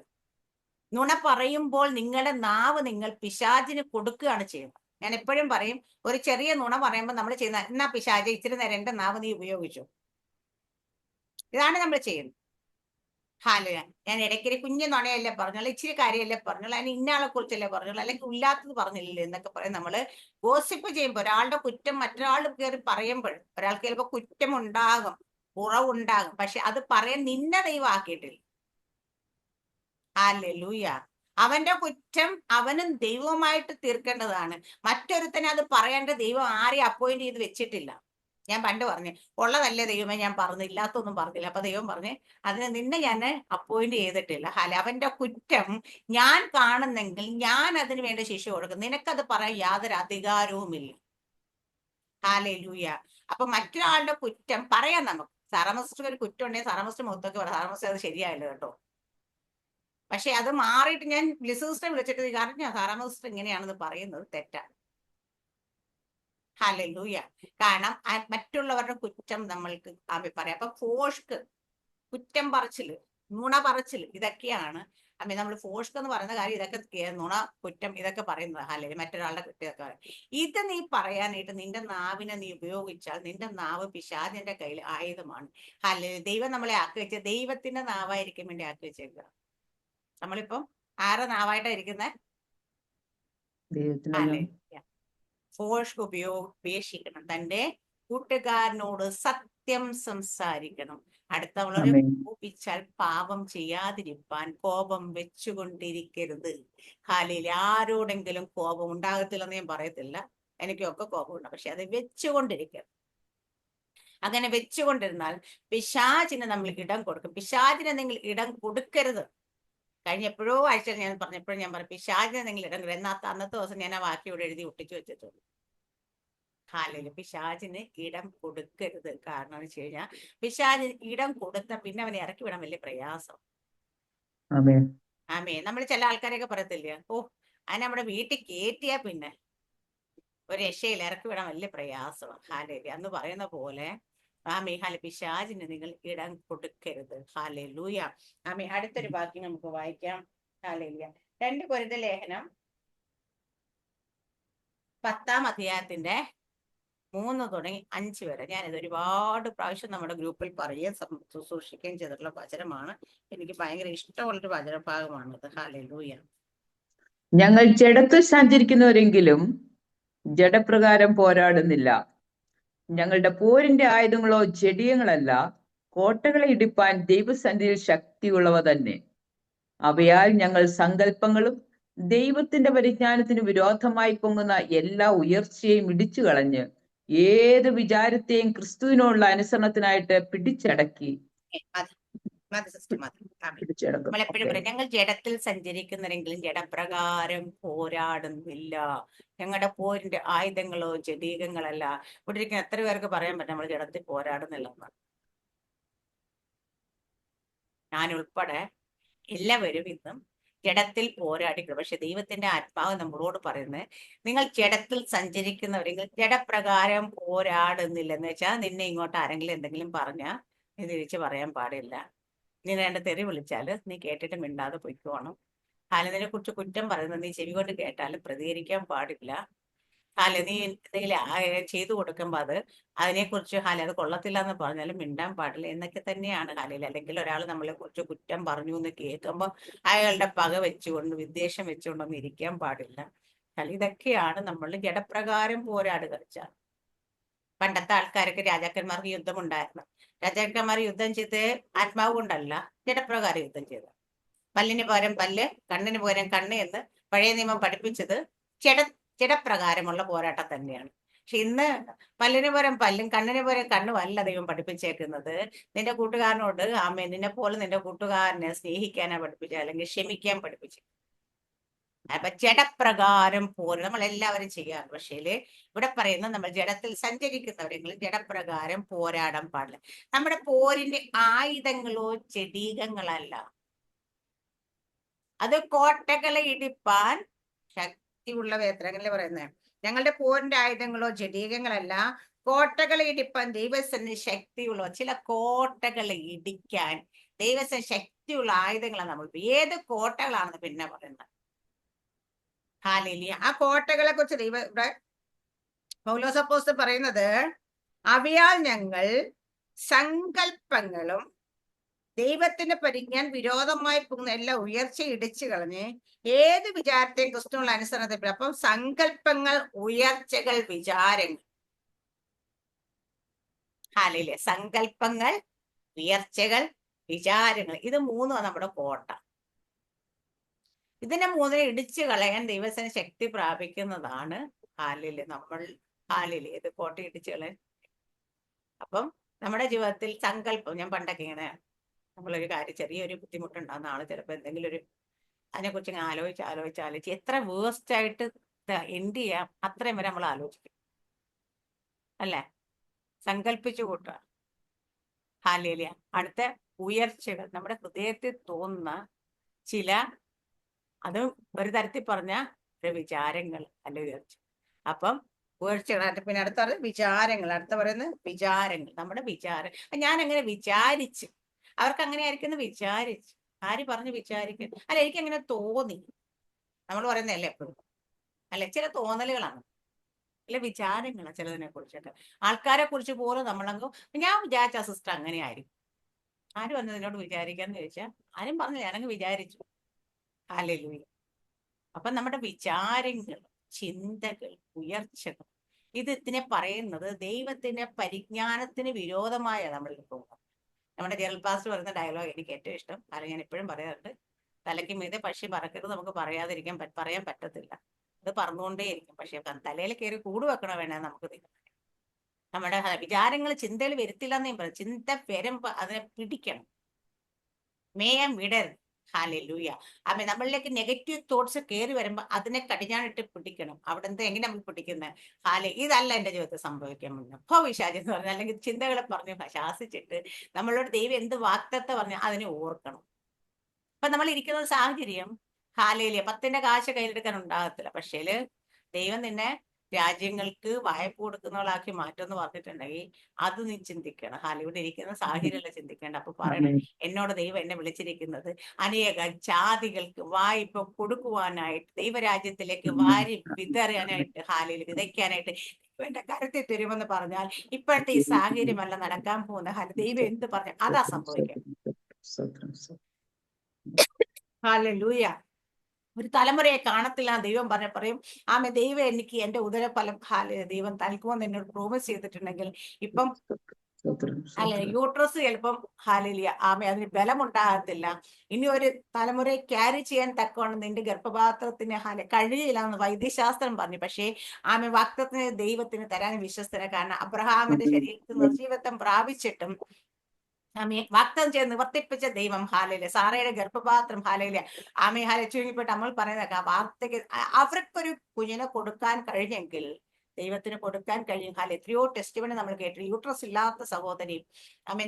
നുണ പറയുമ്പോൾ നിങ്ങളുടെ നാവ് നിങ്ങൾ പിശാചിന് കൊടുക്കുകയാണ് ചെയ്യുന്നത്. ഞാൻ എപ്പോഴും പറയും, ഒരു ചെറിയ നുണ പറയുമ്പോൾ നമ്മൾ ചെയ്യുന്ന, എന്നാ പിശാച് ഇച്ചിരി നേരം എന്റെ നാവ് നീ ഉപയോഗിച്ചു. ഇതാണ് നമ്മൾ ചെയ്യുന്നത്. ഞാൻ ഇടയ്ക്കൊരു കുഞ്ഞു നുണയല്ലേ പറഞ്ഞോളൂ, ഇച്ചിരി കാര്യമല്ലേ പറഞ്ഞോളൂ, അതിന് ഇന്നയാളെ കുറിച്ചല്ലേ പറഞ്ഞോളൂ, അല്ലെങ്കിൽ ഇല്ലാത്തത് പറഞ്ഞില്ലേ എന്നൊക്കെ പറയും. നമ്മള് ഗോസിപ്പ് ചെയ്യുമ്പോൾ ഒരാളുടെ കുറ്റം മറ്റൊരാൾ കയറി പറയുമ്പോൾ ഒരാൾക്ക് ചിലപ്പോൾ കുറ്റമുണ്ടാകും, കുറവുണ്ടാകും. പക്ഷെ അത് പറയാൻ നിന്നെ ദൈവം ആക്കിയിട്ടില്ല. ഹല്ലേലൂയ. അവന്റെ കുറ്റം അവനും ദൈവമായിട്ട് തീർക്കേണ്ടതാണ്. മറ്റൊരുത്തനെ അത് പറയേണ്ട ദൈവം ആരെയും അപ്പോയിന്റ് ചെയ്ത് വെച്ചിട്ടില്ല. ഞാൻ പണ്ട് പറഞ്ഞു, ഉള്ളതല്ലേ ദൈവമേ ഞാൻ പറഞ്ഞു, ഇല്ലാത്തൊന്നും പറഞ്ഞില്ല. അപ്പൊ ദൈവം പറഞ്ഞു, അതിന് നിന്നെ ഞാൻ അപ്പോയിന്റ് ചെയ്തിട്ടില്ല. അവന്റെ കുറ്റം ഞാൻ കാണുന്നെങ്കിൽ ഞാൻ അതിന് വേണ്ട ശിക്ഷ കൊടുക്കും. നിനക്കത് പറയാൻ യാതൊരു അധികാരവുമില്ല. ഹല്ലേലൂയ. അപ്പൊ മറ്റൊരാളുടെ കുറ്റം പറയാം നമുക്ക്. സാറാമസ്റ്റർക്ക് ഒരു കുറ്റം ഉണ്ടെങ്കിൽ സാറാമസ്റ്റർ മുഖത്തൊക്കെ പറയാം, സാറാമസ്റ്റർ അത് ശരിയായില്ല കേട്ടോ. പക്ഷെ അത് മാറിയിട്ട് ഞാൻ ലിസിസ്റ്ററെ വിളിച്ചിട്ട് കാരണം സാറാമസ്റ്റർ ഇങ്ങനെയാണെന്ന് പറയുന്നത് തെറ്റാണ്. ഹല്ലേലൂയ. കാരണം മറ്റുള്ളവരുടെ കുറ്റം നമ്മൾക്ക് പറയാം. അപ്പൊ ഫോഷ്ക്ക്, കുറ്റം പറച്ചില്, നുണ പറച്ചില്, ഇതൊക്കെയാണ് നമ്മൾ ഫോഷ്ക്ക് എന്ന് പറയുന്ന കാര്യം. ഇതൊക്കെ നുണ, കുറ്റം, ഇതൊക്കെ പറയുന്നത്. അല്ലെങ്കിൽ മറ്റൊരാളുടെ കുറ്റമൊക്കെ പറയും. ഇത് നീ പറയാനായിട്ട് നിന്റെ നാവിനെ നീ ഉപയോഗിച്ചാൽ നിന്റെ നാവ് പിശാചിന്റെ കയ്യിൽ ആയുധമാണ്. ദൈവം നമ്മളെ ആക്കി വെച്ച ദൈവത്തിന്റെ നാവായിരിക്കും വേണ്ടി ആക്കി വെച്ചേക്കുക. നമ്മളിപ്പം ആരെ നാവായിട്ടാ ഇരിക്കുന്നത്? ഫോഷ്ക്ക് ഉപേക്ഷിക്കണം. തന്റെ കൂട്ടുകാരനോട് സത്യം സംസാരിക്കണം. അടുത്തവളോട് കോപിച്ചാൽ പാപം ചെയ്യാതിരിപ്പാൻ കോപം വെച്ചുകൊണ്ടിരിക്കരുത്. ആരോടെങ്കിലും കോപം ഉണ്ടാകത്തില്ലെന്ന് ഞാൻ പറയത്തില്ല, എനിക്കൊക്കെ കോപമുണ്ട്. പക്ഷെ അത് വെച്ചുകൊണ്ടിരിക്കരുത്. അങ്ങനെ വെച്ചുകൊണ്ടിരുന്നാൽ പിശാചിന് നമ്മൾ ഇടം കൊടുക്കും. പിശാചിനെ നിങ്ങൾ ഇടം കൊടുക്കരുത്. കഴിഞ്ഞ എപ്പോഴോ ആഴ്ചയിൽ ഞാൻ പറഞ്ഞപ്പോഴും ഞാൻ പറഞ്ഞു, പിശാചിനെ നിങ്ങൾ ഇടം കൊടുക്കും. എന്നാൽ അന്നത്തെ ദിവസം ഞാൻ ആ വാക്യം ഇവിടെ എഴുതി ഒട്ടിച്ചു വെച്ചിട്ടുള്ളൂ. പിശാചിന് ഇടം കൊടുക്കരുത്. കാരണം എന്ന് വെച്ച് കഴിഞ്ഞാൽ പിശാചിന് ഇടം കൊടുത്ത പിന്നെ അവനെ ഇറക്കി വിടാൻ വലിയ പ്രയാസം. നമ്മൾ ചില ആൾക്കാരെയൊക്കെ പറയത്തില്ല, അത് നമ്മുടെ വീട്ടിൽ കയറ്റിയാ പിന്നെ ഒരു രക്ഷയിൽ ഇറക്കി വിടാൻ വലിയ പ്രയാസമാണ്. അന്ന് പറയുന്ന പോലെ പിശാചിന് നിങ്ങൾ ഇടം കൊടുക്കരുത്. ഹല്ലേലൂയ. അടുത്തൊരു വാക്യം നമുക്ക് വായിക്കാം. 2 കൊരിന്ത്യർ ലേഖനം 10-ാം അധ്യായത്തിന്റെ 3 തുടങ്ങി 5 വരെ. ഞാനിത് ഒരുപാട് പ്രാവശ്യം നമ്മുടെ ഗ്രൂപ്പിൽ പറയുകയും ശുശ്രൂഷിക്കുകയും ചെയ്തിട്ടുള്ള വചനമാണ്. എനിക്ക് ഭയങ്കര ഇഷ്ടമുള്ളൊരു വചനഭാഗമാണ് ഇത്. ഹല്ലേലൂയ. ഞങ്ങൾ ജഡത്തിൽ സഞ്ചരിക്കുന്നവരെങ്കിലും ജഡപ്രകാരം പോരാടുന്നില്ല. ഞങ്ങളുടെ പോരിന്റെ ആയുധങ്ങളോ ജഡീയങ്ങളല്ല, കോട്ടകളെ ഇടിപ്പാൻ ദൈവസന്നിധിയിൽ ശക്തിയുള്ളവ തന്നെ. അവയാൽ ഞങ്ങൾ സങ്കല്പങ്ങളും ദൈവത്തിന്റെ പരിജ്ഞാനത്തിന് വിരോധമായി പൊങ്ങുന്ന എല്ലാ ഉയർച്ചയെയും ഇടിച്ചു കളഞ്ഞ് ഏത് വിചാരത്തെയും ക്രിസ്തുവിനോടുള്ള അനുസരണത്തിനായിട്ട് പിടിച്ചടക്കി. നമ്മളെപ്പോഴും പറയും, ഞങ്ങൾ ജഡത്തിൽ സഞ്ചരിക്കുന്നവരെങ്കിലും ജഡപ്രകാരം പോരാടുന്നില്ല. ഞങ്ങളുടെ പോരിന്റെ ആയുധങ്ങളോ ജഡീകങ്ങളല്ല. ഇവിടെ ഇരിക്കുന്ന എത്ര പേർക്ക് പറയാൻ പറ്റും നമ്മൾ ജഡത്തിൽ പോരാടുന്നില്ലെന്ന്? ഞാൻ ഉൾപ്പെടെ എല്ലാവരും ഇന്നും ജഡത്തിൽ പോരാടിക്കണം. പക്ഷെ ദൈവത്തിന്റെ ആത്മാവ് നമ്മളോട് പറയുന്നത്, നിങ്ങൾ ജഡത്തിൽ സഞ്ചരിക്കുന്നവരെങ്കിൽ ജഡപ്രകാരം പോരാടുന്നില്ലെന്ന് വെച്ചാൽ നിന്നെ ഇങ്ങോട്ട് ആരെങ്കിലും എന്തെങ്കിലും പറഞ്ഞാൽ നീ തിരിച്ചു പറയാൻ പാടില്ല. നീ വേണ്ട തെറി വിളിച്ചാല് നീ കേട്ടിട്ട് മിണ്ടാതെ പൊയ്ക്കോണം. നിന്നെ കുറിച്ച് കുറ്റം പറയുന്നത് നീ ചെവി കൊണ്ട് കേട്ടാലും പ്രതികരിക്കാൻ പാടില്ല. നീ എന്തെങ്കിലും ചെയ്തു കൊടുക്കുമ്പോൾ അതിനെക്കുറിച്ച് അത് കൊള്ളത്തില്ല എന്ന് പറഞ്ഞാലും മിണ്ടാൻ പാടില്ല എന്നൊക്കെ തന്നെയാണ് അല്ലെങ്കിൽ ഒരാൾ നമ്മളെ കുറിച്ച് കുറ്റം പറഞ്ഞു എന്ന് കേൾക്കുമ്പോൾ അയാളുടെ പക വെച്ചുകൊണ്ട് വിദ്വേഷം വെച്ചുകൊണ്ടൊന്നും ഇരിക്കാൻ പാടില്ല. ഇതൊക്കെയാണ് നമ്മൾ ജഡപ്രകാരം പോരാടുക വെച്ചാൽ. പണ്ടത്തെ ആൾക്കാരൊക്കെ രാജാക്കന്മാർക്ക് യുദ്ധമുണ്ടായിരുന്നു. രാജാക്കന്മാർ യുദ്ധം ചെയ്ത് ആത്മാവ് കൊണ്ടല്ല, ജഡപ്രകാരം യുദ്ധം ചെയ്ത്. പല്ലിന് പകരം പല്ല്, കണ്ണിന് പകരം കണ്ണ് എന്ന് പഴയ നിയമം പഠിപ്പിച്ചത് ജഡപ്രകാരമുള്ള പോരാട്ടം തന്നെയാണ്. പക്ഷെ ഇന്ന് പല്ലിന് പകരം പല്ലും കണ്ണിന് പകരം കണ്ണും അല്ല ദൈവം പഠിപ്പിച്ചേക്കുന്നത്. നിന്റെ കൂട്ടുകാരനോട് നിന്നെ പോലെ നിന്റെ കൂട്ടുകാരനെ സ്നേഹിക്കാനാ പഠിപ്പിച്ചത്, അല്ലെങ്കിൽ ക്ഷമിക്കാൻ പഠിപ്പിച്ചു. അപ്പൊ ജഡപ്രകാരം പോലും നമ്മൾ എല്ലാവരും ചെയ്യാറ്. പക്ഷേ ഇവിടെ പറയുന്നത് നമ്മൾ ജഡത്തിൽ സഞ്ചരിക്കുന്നവരെങ്കിലും ജഡപ്രകാരം പോരാടാൻ പാടില്ല. നമ്മുടെ പോരിന്റെ ആയുധങ്ങളോ ജഡീകങ്ങളല്ല, അത് കോട്ടകളെ ഇടിപ്പാൻ ശക്തിയുള്ള വേത്രങ്ങളെ പറയുന്നത്. ഞങ്ങളുടെ പോരിന്റെ ആയുധങ്ങളോ ജഡീകങ്ങളല്ല, കോട്ടകളെ ഇടിപ്പാൻ ദൈവസന് ശക്തിയുള്ള, ചില കോട്ടകളെ ഇടിക്കാൻ ദൈവസന് ശക്തിയുള്ള ആയുധങ്ങളാണ് നമ്മൾ. ഏത് കോട്ടകളാണെന്ന് പിന്നെ പറയുന്നത്. ആ കോട്ടകളെ കുറിച്ച് ഇവിടെ പൗലോസ് അപ്പോസ്തലൻ പറയുന്നത്, അവയാൽ ഞങ്ങൾ സങ്കല്പങ്ങളും ദൈവത്തിന്റെ പരിജ്ഞാൻ വിരോധമായി പോകുന്ന എല്ലാ ഉയർച്ച ഇടിച്ചു കളഞ്ഞ് ഏത് വിചാരത്തെയും ക്രിസ്തുവിനുള്ള അനുസരണത്തിൽ. അപ്പം സങ്കല്പങ്ങൾ, ഉയർച്ചകൾ, വിചാരങ്ങൾ. സങ്കല്പങ്ങൾ, ഉയർച്ചകൾ, വിചാരങ്ങൾ, ഇത് മൂന്നുമാണ് നമ്മുടെ കോട്ട. ഇതിനെ മൂന്നിനെ ഇടിച്ചു കളയാൻ ദൈവത്തിന് ശക്തി പ്രാപിക്കുന്നതാണ് നമ്മൾ ഇത് കോട്ട ഇടിച്ചു കളയാൻ. അപ്പം നമ്മുടെ ജീവിതത്തിൽ സങ്കല്പം, ഞാൻ പണ്ടൊക്കെ ഇങ്ങനെ നമ്മളൊരു കാര്യം ചെറിയൊരു ബുദ്ധിമുട്ടുണ്ടാകുന്ന ആള് ചിലപ്പോൾ എന്തെങ്കിലും അതിനെക്കുറിച്ച് ഇങ്ങനെ ആലോചിച്ച് എത്ര വേസ്റ്റ് ആയിട്ട് എൻഡ് ചെയ്യാം അത്രയും വരെ നമ്മൾ ആലോചിക്കും അല്ലേ? സങ്കല്പിച്ചു കൂട്ടുക. അടുത്ത ഉയർച്ചകൾ, നമ്മുടെ ഹൃദയത്തിൽ തോന്നുന്ന ചില, അത് ഒരു തരത്തിൽ പറഞ്ഞ വിചാരങ്ങൾ അല്ല ഉയർച്ച. അപ്പം ഉയർച്ചകൾ. പിന്നെ അടുത്ത വിചാരങ്ങൾ. അടുത്ത പറയുന്നത് വിചാരങ്ങൾ, നമ്മുടെ വിചാരം. ഞാൻ അങ്ങനെ വിചാരിച്ചു, അവർക്ക് അങ്ങനെ ആയിരിക്കും വിചാരിച്ചു. ആര് പറഞ്ഞു വിചാരിക്കും? അല്ല, എനിക്ക് അങ്ങനെ തോന്നി. നമ്മൾ പറയുന്നതല്ലേ എപ്പോഴും, അല്ലെ? ചില തോന്നലുകളാണ്, അല്ലെ വിചാരങ്ങളാണ് ചിലതിനെ കുറിച്ചൊക്കെ. ആൾക്കാരെ കുറിച്ച് പോലും നമ്മളങ്ങ് ഞാൻ വിചാരിച്ച സിസ്റ്റർ അങ്ങനെ ആയിരിക്കും. ആര് പറഞ്ഞു നിന്നോട് വിചാരിക്കാന്ന് ചോദിച്ചാൽ ആരും പറഞ്ഞില്ല, ഞാനങ്ങ് വിചാരിച്ചു. ഹല്ലേലൂയ. അപ്പൊ നമ്മുടെ വിചാരങ്ങൾ, ചിന്തകൾ, ഉയർച്ചകൾ, ഇതിനെ പറയുന്നത് ദൈവത്തിന്റെ പരിജ്ഞാനത്തിന് വിരോധമായ നമ്മൾ പോകുന്നത്. നമ്മുടെ ജനറൽ പാസ്റ്റർ പറയുന്ന ഡയലോഗ് എനിക്ക് ഏറ്റവും ഇഷ്ടം. കാരണം ഞാൻ എപ്പോഴും പറയാറുണ്ട്, തലയ്ക്ക് മീതെ പക്ഷി പറക്കരുത്. നമുക്ക് പറയാൻ പറ്റത്തില്ല, അത് പറന്നുകൊണ്ടേയിരിക്കും. പക്ഷെ തലയിൽ കയറി കൂട് വെക്കണോ വേണേ നമുക്ക് തീരുമാനം. നമ്മുടെ വിചാരങ്ങൾ ചിന്തയിൽ വരുത്തില്ല എന്നേ പറയും. ചിന്ത വരുമ്പോ അതിനെ പിടിക്കണം, മേയം വിടരുത്. ഹല്ലേലൂയ. നമ്മളിലേക്ക് നെഗറ്റീവ് തോട്ട്സ് കയറി വരുമ്പോൾ അതിനെ കടിഞ്ഞാണിട്ട് പിടിക്കണം. അവിടെ എങ്ങനെ നമ്മൾ പിടിക്കുന്നത്? ഇതല്ല എന്റെ ജീവിതത്തിൽ സംഭവിക്കാൻ മുന്നേ ഭവിഷ്യാജ് എന്ന് പറഞ്ഞാൽ, അല്ലെങ്കിൽ ചിന്തകളെ പറഞ്ഞ് ശാസിച്ചിട്ട് നമ്മളോട് ദൈവം എന്ത് വാഗ്ദത്തം പറഞ്ഞാൽ അതിനെ ഓർക്കണം. അപ്പൊ നമ്മൾ ഇരിക്കുന്ന സാഹചര്യം 10ന്റെ കാശ് കയ്യിലെടുക്കാൻ ഉണ്ടാകത്തില്ല. പക്ഷേ ദൈവം നിന്നെ രാജ്യങ്ങൾക്ക് വായ്പ കൊടുക്കുന്നവളാക്കി മാറ്റുമെന്ന് പറഞ്ഞിട്ടുണ്ടെങ്കിൽ അത് നീ ചിന്തിക്കണം. ഇവിടെ ഇരിക്കുന്ന സാഹചര്യമല്ല ചിന്തിക്കേണ്ട. അപ്പൊ പറയണം, എന്നോട് ദൈവം എന്നെ വിളിച്ചിരിക്കുന്നത് അനേക ജാതികൾക്ക് വായ്പ കൊടുക്കുവാനായിട്ട്, ദൈവരാജ്യത്തിലേക്ക് വാരി വിതറാനായിട്ട്, വിതയ്ക്കാനായിട്ട് എന്റെ കരുത്തിൽ തരുമെന്ന് പറഞ്ഞാൽ ഇപ്പോഴത്തെ ഈ സാഹചര്യമല്ല നടക്കാൻ പോകുന്ന. ദൈവം എന്ത് പറഞ്ഞു അതാ സംഭവിക്കാം. ഹല്ലേലൂയ. ഒരു തലമുറയെ കാണത്തില്ല ദൈവം പറയും. ദൈവം എനിക്ക് എന്റെ ഉദരഫലം ദൈവം നൽകുമെന്ന് എന്നോട് പ്രോമിസ് ചെയ്തിട്ടുണ്ടെങ്കിൽ ഇപ്പം യൂട്രസ് ചിലപ്പം അതിന് ബലമുണ്ടാകത്തില്ല. ഇനി ഒരു തലമുറയെ ക്യാരി ചെയ്യാൻ തക്കവണ്ണം നിന്റെ ഗർഭപാത്രത്തിന് കഴിയില്ല എന്ന് വൈദ്യശാസ്ത്രം പറഞ്ഞു. പക്ഷേ വാഗ്ദത്തത്തിന് ദൈവത്തിന് തരാൻ വിശ്വസ്തന. കാരണം അബ്രഹാമിന്റെ ശരീരത്തിൽ നിർജീവത്വം പ്രാപിച്ചിട്ടും വാഗ്ദത്തം ചെയ്ത് നിവർത്തിപ്പിച്ച ദൈവം സാറയുടെ ഗർഭപാത്രം ചുരുങ്ങിപ്പെട്ട് നമ്മൾ പറയുന്ന വാർത്തയ്ക്ക് അവർക്കൊരു കുഞ്ഞിനെ കൊടുക്കാൻ കഴിഞ്ഞെങ്കിൽ ദൈവത്തിന് കൊടുക്കാൻ കഴിയും. എത്രയോ ടെസ്റ്റിമണി നമ്മൾ കേട്ടു. യൂട്രസ് ഇല്ലാത്ത സഹോദരി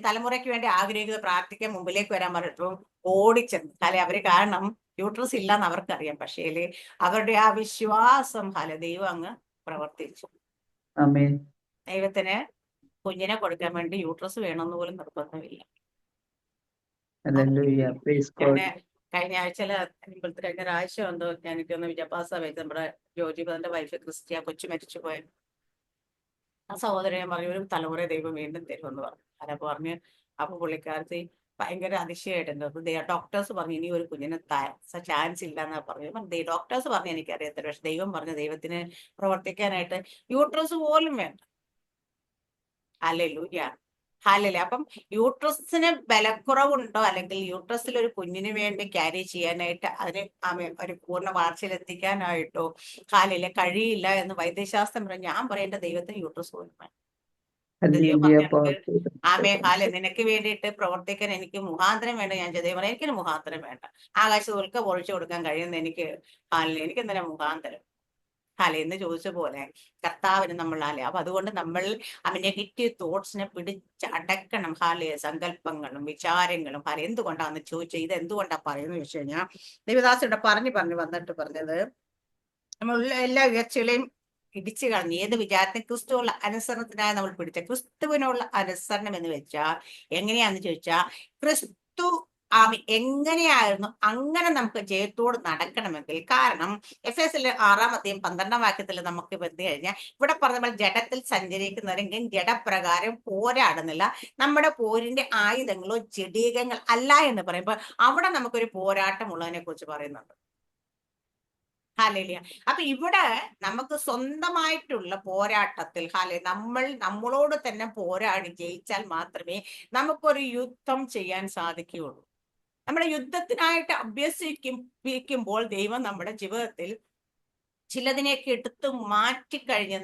തലമുറയ്ക്ക് വേണ്ടി ആഗ്രഹിക്കുന്നത് പ്രാർത്ഥിക്കാൻ മുമ്പിലേക്ക് വരാൻ പറഞ്ഞപ്പോൾ ഓടിച്ചെന്ന്. അവര് കാരണം യൂട്രസ് ഇല്ലാന്ന് അവർക്കറിയാം. പക്ഷേ അവരുടെ ആ വിശ്വാസം ദൈവം അങ്ങ് പ്രവർത്തിച്ചു. ദൈവത്തിന് കുഞ്ഞിനെ കൊടുക്കാൻ വേണ്ടി യൂട്രസ് വേണമെന്ന് പോലും നിർബന്ധമില്ല. കഴിഞ്ഞ ആഴ്ചയില് കഴിഞ്ഞ ഒരാഴ്ച എന്തോ എനിക്കൊന്ന് വിദ്യാഭ്യാസ വെച്ച് നമ്മുടെ ജോജിബന്റെ വൈഫ് ക്രിസ്ത്യ കൊച്ചു മരിച്ചു പോയ ആ സഹോദരൻ പറഞ്ഞു ഒരു തലമുറ ദൈവം വീണ്ടും തരുമെന്ന് പറഞ്ഞു. അപ്പൊ പറഞ്ഞ് അപ്പൊ പുള്ളിക്കാരത്തി ഭയങ്കര അതിശയമായിട്ടുണ്ട്. ഡോക്ടേഴ്സ് പറഞ്ഞു ഇനി ഒരു കുഞ്ഞിന് ചാൻസ് ഇല്ല എന്നാ പറഞ്ഞു. ഡോക്ടേഴ്സ് പറഞ്ഞു എനിക്കറിയത്തില്ല, പക്ഷെ ദൈവം പറഞ്ഞു ദൈവത്തിന് പ്രവർത്തിക്കാനായിട്ട് യൂട്രസ് പോലും വേണ്ട. Hallelujah, hallelujah. അപ്പം യൂട്രസിന് ബലക്കുറവുണ്ടോ, അല്ലെങ്കിൽ യൂട്രസിൽ ഒരു കുഞ്ഞിന് വേണ്ടി ക്യാരി ചെയ്യാനായിട്ട് അതിന് ഒരു പൂർണ്ണ വളർച്ചയിലെത്തിക്കാനായിട്ടോ ഹല്ലേലൂയ കഴിയില്ല എന്ന് വൈദ്യശാസ്ത്രം പറഞ്ഞു. ഞാൻ പറയേണ്ട ദൈവത്തിന് യൂട്രസ് പോലും വേണം. ദൈവം ഹല്ലേലൂയ. പറഞ്ഞു ആമേ ഹാലെ നിനക്ക് വേണ്ടിയിട്ട് പ്രവർത്തിക്കാൻ എനിക്ക് മുഖാന്തരം വേണ്ട. ഞാൻ ദൈവം പറഞ്ഞു എനിക്കൊരു മുഖാന്തരം വേണ്ട. ആകാശ ഉൽക്ക പൊഴിച്ചു കൊടുക്കാൻ കഴിയുന്ന എനിക്ക് എനിക്ക് എന്തിനാ മുഖാന്തരം എന്ന് ചോദിച്ച പോലെ കർത്താവിന് നമ്മൾ അപ്പൊ അതുകൊണ്ട് നമ്മൾ നെഗറ്റീവ് തോട്ട്സിനെ പിടിച്ചടക്കണം. സങ്കല്പങ്ങളും വിചാരങ്ങളും എന്തുകൊണ്ടാന്ന് ചോദിച്ചാൽ ഇത് എന്തുകൊണ്ടാ പറയുന്നത് വെച്ച് കഴിഞ്ഞാൽ ദേവദാസിയുടെ പറഞ്ഞു വന്നിട്ട് പറഞ്ഞത് നമ്മളുള്ള എല്ലാ ഉയർച്ചകളെയും ഇടിച്ചു കളഞ്ഞ് ഏത് വിചാരത്തിന് ക്രിസ്തുവുള്ള അനുസരണത്തിനായി നമ്മൾ പിടിച്ച ക്രിസ്തുവിനുള്ള അനുസരണം എന്ന് വെച്ചാൽ എങ്ങനെയാന്ന് ചോദിച്ചാൽ ക്രിസ്തു എങ്ങനെയായിരുന്നു അങ്ങനെ നമുക്ക് ജയത്തോട് നടക്കണമെങ്കിൽ, കാരണം എഫേസ്യരിലെ 6:12 നമുക്ക് വന്നു കഴിഞ്ഞാൽ ഇവിടെ പറഞ്ഞ നമ്മൾ ജഡത്തിൽ സഞ്ചരിക്കുന്നവരെങ്കിലും ജഡപ്രകാരം പോരാടുന്നില്ല, നമ്മുടെ പോരിന്റെ ആയുധങ്ങളോ ജഡീകങ്ങൾ അല്ല എന്ന് പറയുമ്പോൾ അവിടെ നമുക്കൊരു പോരാട്ടം ഉള്ളതിനെ കുറിച്ച് പറയുന്നുണ്ട്. ഹല്ലേലൂയ. അപ്പൊ ഇവിടെ നമുക്ക് സ്വന്തമായിട്ടുള്ള പോരാട്ടത്തിൽ നമ്മളോട് തന്നെ പോരാടി ജയിച്ചാൽ മാത്രമേ നമുക്കൊരു യുദ്ധം ചെയ്യാൻ സാധിക്കുകയുള്ളൂ. നമ്മുടെ യുദ്ധത്തിനായിട്ട് അഭ്യസിക്കുമ്പോൾ ദൈവം നമ്മുടെ ജീവിതത്തിൽ ചിലതിനെയൊക്കെ എടുത്ത് മാറ്റിക്കഴിഞ്ഞ്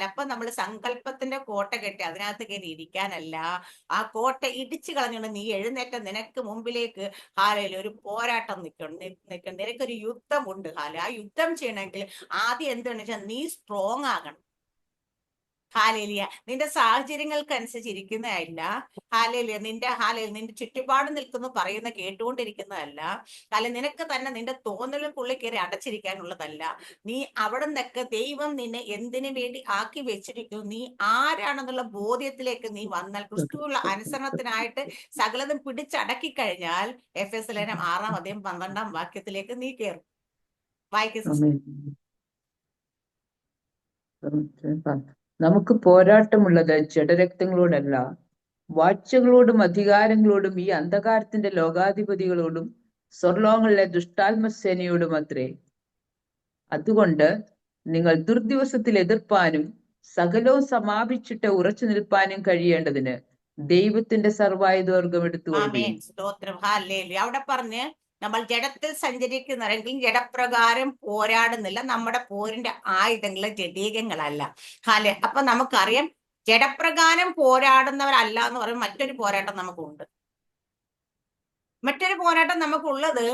അപ്പൊ നമ്മൾ സങ്കല്പത്തിന്റെ കോട്ട കെട്ടി അതിനകത്ത് കയറി ഇരിക്കാനല്ല, ആ കോട്ട ഇടിച്ചു കളഞ്ഞുകൊണ്ട് നീ എഴുന്നേറ്റ നിനക്ക് മുമ്പിലേക്ക് ഒരു പോരാട്ടം നിൽക്കണം. നിനക്കൊരു യുദ്ധമുണ്ട്. ആ യുദ്ധം ചെയ്യണമെങ്കിൽ ആദ്യം എന്താണെന്ന് വെച്ചാൽ നീ സ്ട്രോങ് ആകണം. ഹാലേലിയ. നിന്റെ സാഹചര്യങ്ങൾക്കനുസരിച്ച് ഇരിക്കുന്നതല്ല. നിന്റെ ചുറ്റുപാട് നിൽക്കുന്നു പറയുന്ന കേട്ടുകൊണ്ടിരിക്കുന്നതല്ല. നിനക്ക് തന്നെ നിന്റെ തോന്നലുകൾക്കുള്ളിൽ കയറി അടച്ചിരിക്കാനുള്ളതല്ല. നീ അവിടെ നിന്നൊക്കെ ദൈവം നിന്നെ എന്തിനു വേണ്ടി ആക്കി വെച്ചിരിക്കുന്നു, നീ ആരാണെന്നുള്ള ബോധ്യത്തിലേക്ക് നീ വന്നാൽ, ക്രിസ്തുവുള്ള അനുസരണത്തിനായിട്ട് സകലതും പിടിച്ചടക്കി കഴിഞ്ഞാൽ എഫേസ്യർ 6:12 നീ കയറും. വായിക്കും. നമുക്ക് പോരാട്ടമുള്ളത് ജഡരക്തങ്ങളോടല്ല, വാഴ്ചകളോടും അധികാരങ്ങളോടും ഈ അന്ധകാരത്തിന്റെ ലോകാധിപതികളോടും സ്വർലോകങ്ങളിലെ ദുഷ്ടാത്മസേനയോടും അത്രേ. അതുകൊണ്ട് നിങ്ങൾ ദുർദിവസത്തിൽ എതിർപ്പാനും സകലവും സമാപിച്ചിട്ട് ഉറച്ചു നിൽപ്പാനും കഴിയേണ്ടതിന് ദൈവത്തിന്റെ സർവായുധവർഗം എടുത്തുകൊള്ളുകയും. സ്തോത്രം. ഹല്ലേലൂയ. അവിടെ പറഞ്ഞ് നമ്മൾ ജഡത്തിൽ സഞ്ചരിക്കുന്നവരെങ്കിലും ജഡപ്രകാരം പോരാടുന്നില്ല, നമ്മുടെ പോരിന്റെ ആയുധങ്ങൾ ജഡീകങ്ങളല്ല. അപ്പൊ നമുക്കറിയാം ജഡപ്രകാരം പോരാടുന്നവരല്ല എന്ന് പറയുമ്പോൾ മറ്റൊരു പോരാട്ടം നമുക്കുണ്ട്. മറ്റൊരു പോരാട്ടം നമുക്കുള്ളത്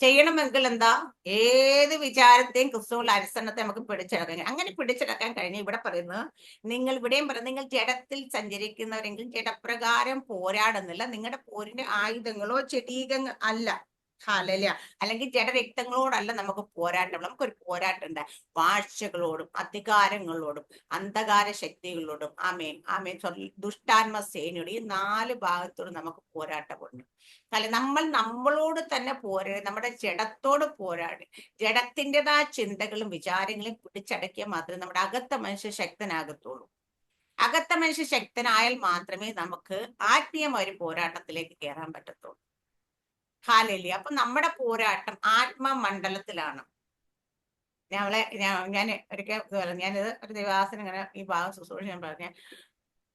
ചെയ്യണമെങ്കിൽ എന്താ, ഏത് വിചാരത്തെയും ക്രിസ്തുവിന്റെ അനുസരണത്തെ നമുക്ക് പിടിച്ചെടുക്കാൻ. അങ്ങനെ പിടിച്ചെടുക്കാൻ കഴിഞ്ഞ് ഇവിടെ പറയുന്നത്, ഇവിടെയും പറയുന്നത് നിങ്ങൾ ജഡത്തിൽ സഞ്ചരിക്കുന്നവരെങ്കിൽ ജഡപ്രകാരം പോരാടുന്നില്ല, നിങ്ങളുടെ പോരിന്റെ ആയുധങ്ങളോ ജഡീകങ്ങൾ അല്ല. അല്ലെങ്കിൽ ജഡരക്തങ്ങളോടല്ല നമുക്ക് പോരാട്ടം. നമുക്കൊരു പോരാട്ടം ഉണ്ട് വാഴ്ചകളോടും അധികാരങ്ങളോടും അന്ധകാര ശക്തികളോടും ദുഷ്ടാത്മ സേനയോടും. ഈ 4 ഭാഗത്തോടും നമുക്ക് പോരാട്ടമുണ്ട്. നമ്മളോട് തന്നെ പോരാടി, നമ്മുടെ ജഡത്തോട് പോരാടി ജഡത്തിൻ്റെതായ ചിന്തകളും വിചാരങ്ങളും പിടിച്ചടക്കിയാൽ മാത്രമേ നമ്മുടെ അകത്ത മനുഷ്യ ശക്തനാകത്തുള്ളൂ. അകത്ത മനുഷ്യ ശക്തനായാൽ മാത്രമേ നമുക്ക് ആത്മീയമായ ഒരു പോരാട്ടത്തിലേക്ക് കയറാൻ പറ്റത്തുള്ളൂ. ഹാലേലൂയ. അപ്പൊ നമ്മുടെ പോരാട്ടം ആത്മമണ്ഡലത്തിലാണ്. ഞാൻ ഒരിക്കൽ ഞാനിത് ഒരു ദിവസം ഇങ്ങനെ ഈ ഭാഗം ശുശ്രൂഷ ഞാൻ പറഞ്ഞ,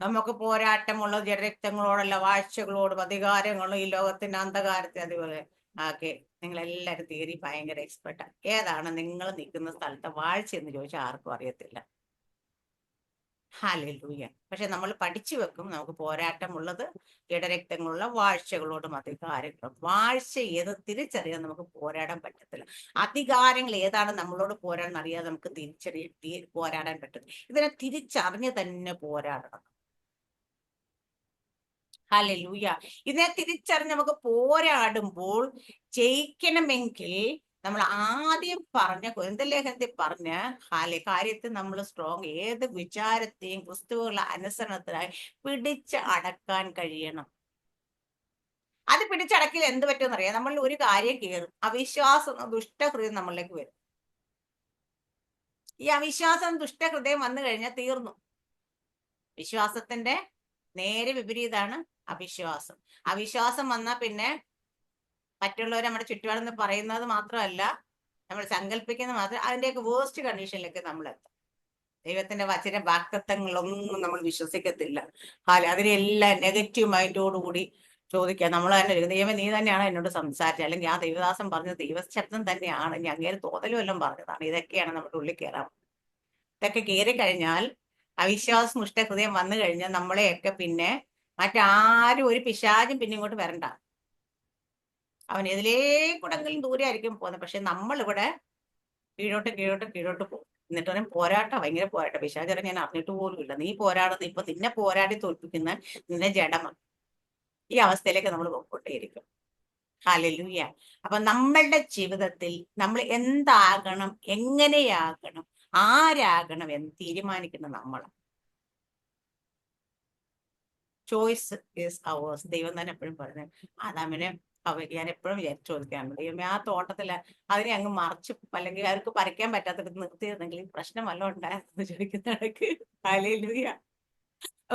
നമുക്ക് പോരാട്ടമുള്ള ജഡരക്തങ്ങളോടല്ല വാഴ്ചകളോടും അധികാരങ്ങളും ഈ ലോകത്തിന്റെ അന്ധകാരത്തെ അതുപോലെ ആക്കി. നിങ്ങളെല്ലാവരും തിയറി ഭയങ്കര എക്സ്പെർട്ടാണ്. ഏതാണ് നിങ്ങൾ നിൽക്കുന്ന സ്ഥലത്തെ വാഴ്ച എന്ന് ചോദിച്ചാൽ ആർക്കും അറിയത്തില്ല. ഹല്ലേലൂയ. പക്ഷെ നമ്മൾ പഠിച്ചു വെക്കും നമുക്ക് പോരാട്ടമുള്ളത് ജഡരക്തങ്ങളുള്ള വാഴ്ചകളോടും അധികാരങ്ങളും. വാഴ്ച ഏത് തിരിച്ചറിയാൻ നമുക്ക് പോരാടാൻ പറ്റത്തില്ല. അധികാരങ്ങൾ ഏതാണ് നമ്മളോട് പോരാടാൻ അറിയാതെ നമുക്ക് പോരാടാൻ പറ്റും. ഇതിനെ തിരിച്ചറിഞ്ഞ് തന്നെ പോരാടണം. ഹല്ലേലൂയ. ഇതിനെ തിരിച്ചറിഞ്ഞ് നമുക്ക് പോരാടുമ്പോൾ ജയിക്കണമെങ്കിൽ നമ്മൾ ആദ്യം പറഞ്ഞ കൊരിന്ത്യലേഖനത്തിൽ പറഞ്ഞ കാര്യത്തിൽ നമ്മൾ സ്ട്രോങ്, ഏത് വിചാരത്തെയും ക്രിസ്തുവിനുള്ള അനുസരണത്തിനായി പിടിച്ച് അടക്കാൻ കഴിയണം. അത് പിടിച്ചടക്കിൽ എന്ത് പറ്റുമെന്ന് അറിയാം, നമ്മൾ ഒരു കാര്യം കയറും, അവിശ്വാസം എന്ന ദുഷ്ടഹൃദയം നമ്മളിലേക്ക് വരും. ഈ അവിശ്വാസം ദുഷ്ടഹൃദയം വന്നു കഴിഞ്ഞാൽ തീർന്നു. വിശ്വാസത്തിന്റെ നേരെ വിപരീതമാണ് അവിശ്വാസം. അവിശ്വാസം വന്നാൽ പിന്നെ മറ്റുള്ളവർ നമ്മുടെ ചുറ്റുപാടെന്ന് പറയുന്നത് മാത്രമല്ല, നമ്മൾ സങ്കല്പിക്കുന്ന മാത്രം അതിന്റെയൊക്കെ വേസ്റ്റ് കണ്ടീഷനിലേക്ക് നമ്മൾ എത്തും. ദൈവത്തിന്റെ വചന വാക്തത്വങ്ങളൊന്നും നമ്മൾ വിശ്വസിക്കത്തില്ല. അതിനെല്ലാം നെഗറ്റീവ് മൈൻഡോടുകൂടി ചോദിക്കുക. നമ്മൾ തന്നെ ദൈവം നീ തന്നെയാണ് എന്നോട് സംസാരിച്ചത്, അല്ലെങ്കിൽ ആ ദൈവദാസൻ പറഞ്ഞത് ദൈവശബ്ദം തന്നെയാണ്, ഇനി അങ്ങേര് തോന്നലും എല്ലാം പറഞ്ഞതാണ്. ഇതൊക്കെയാണ് നമ്മുടെ ഉള്ളിൽ കയറാം. ഇതൊക്കെ കയറി കഴിഞ്ഞാൽ, അവിശ്വാസം ഹൃദയം വന്നു കഴിഞ്ഞാൽ നമ്മളെയൊക്കെ പിന്നെ മറ്റാരും ഒരു പിശാചും പിന്നെ ഇങ്ങോട്ട് വരണ്ട. അവൻ എതിലേക്കൂടെങ്കിലും ദൂരെ ആയിരിക്കും പോകുന്നത്. പക്ഷെ നമ്മളിവിടെ കീഴോട്ട് പോകും. എന്നിട്ട് പറയും പോരാട്ടം, ഭയങ്കര പോരാട്ടം. പിശാചര ഞാൻ അറിഞ്ഞിട്ട് പോലും ഇല്ല, നീ പോരാടുന്ന ഇപ്പൊ നിന്നെ പോരാടി തോൽപ്പിക്കുന്ന നിന്നെ ജഡമാണ്. ഈ അവസ്ഥയിലേക്ക് നമ്മൾ പോയിക്കൊണ്ടേയിരിക്കും. ഹല്ലേലൂയ. അപ്പൊ നമ്മളുടെ ജീവിതത്തിൽ നമ്മൾ എന്താകണം, എങ്ങനെയാകണം, ആരാകണം എന്ന് തീരുമാനിക്കുന്ന നമ്മളാണ്. Choice is hours. ദൈവം തന്നെ എപ്പോഴും പറഞ്ഞത്. ആദാമിനെ ഞാൻ എപ്പോഴും ചോദിക്കാറുണ്ട്, ദൈവമേ ആ തോട്ടത്തില് അതിനെ അങ്ങ് മറിച്ച് അല്ലെങ്കിൽ അവർക്ക് പറിക്കാൻ പറ്റാത്തടത്ത് നിർത്തിയിരുന്നെങ്കിൽ പ്രശ്നം വല്ലതും ഉണ്ടായിരുന്നു ചോദിക്കുന്ന ഇടയ്ക്ക്. ഹല്ലേലൂയ.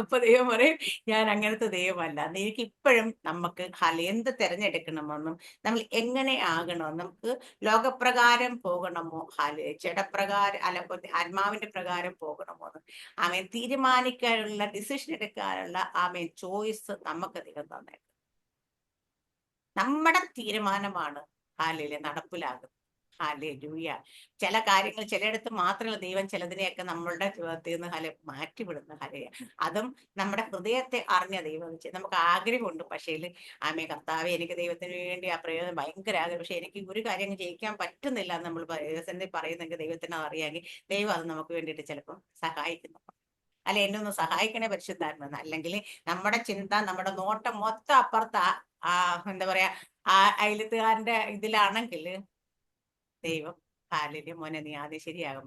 അപ്പൊ ദൈവം പറയും ഞാൻ അങ്ങനത്തെ ദൈവമല്ല. എനിക്ക് ഇപ്പോഴും നമുക്ക് എന്ത് തിരഞ്ഞെടുക്കണമെന്നും നമ്മൾ എങ്ങനെ ആകണമെന്നും, നമുക്ക് ലോകപ്രകാരം പോകണമോ ജഡപ്രകാരം അല്ല ആത്മാവിന്റെ പ്രകാരം പോകണമോ എന്ന് തീരുമാനിക്കാനുള്ള, ഡിസിഷൻ എടുക്കാനുള്ള ചോയ്സ് നമുക്ക് അധികം തന്നെ. നമ്മുടെ തീരുമാനമാണ് നടപ്പിലാകുന്നത്. ഹല്ലേലൂയ. ചില കാര്യങ്ങൾ ചിലയിടത്ത് മാത്രമല്ല ദൈവം ചിലതിനെയൊക്കെ നമ്മളുടെ ജീവിതത്തിൽ നിന്ന് മാറ്റിവിടുന്ന അതും നമ്മുടെ ഹൃദയത്തെ അറിഞ്ഞ ദൈവം. നമുക്ക് ആഗ്രഹമുണ്ട്, പക്ഷേ കർത്താവെ എനിക്ക് ദൈവത്തിന് വേണ്ടി ആ പ്രയോജനം ഭയങ്കര ആഗ്രഹം, പക്ഷെ എനിക്ക് ഒരു കാര്യം ജയിക്കാൻ പറ്റുന്നില്ല എന്ന് നമ്മൾ പറയുന്നെങ്കിൽ ദൈവത്തിന് അറിയാമെങ്കിൽ ദൈവം അത് നമുക്ക് വേണ്ടിയിട്ട് ചിലപ്പോൾ സഹായിക്കുന്നു. അല്ല എന്നെ ഒന്ന് സഹായിക്കണേ പരിശുദ്ധാത്മ. അല്ലെങ്കിൽ നമ്മുടെ ചിന്ത, നമ്മുടെ നോട്ടം മൊത്തം അപ്പുറത്ത് എന്താ പറയാ അയലത്തുകാരന്റെ ഇതിലാണെങ്കിൽ ദൈവം മോനെ നീ ആദ്യം ശരിയാകും.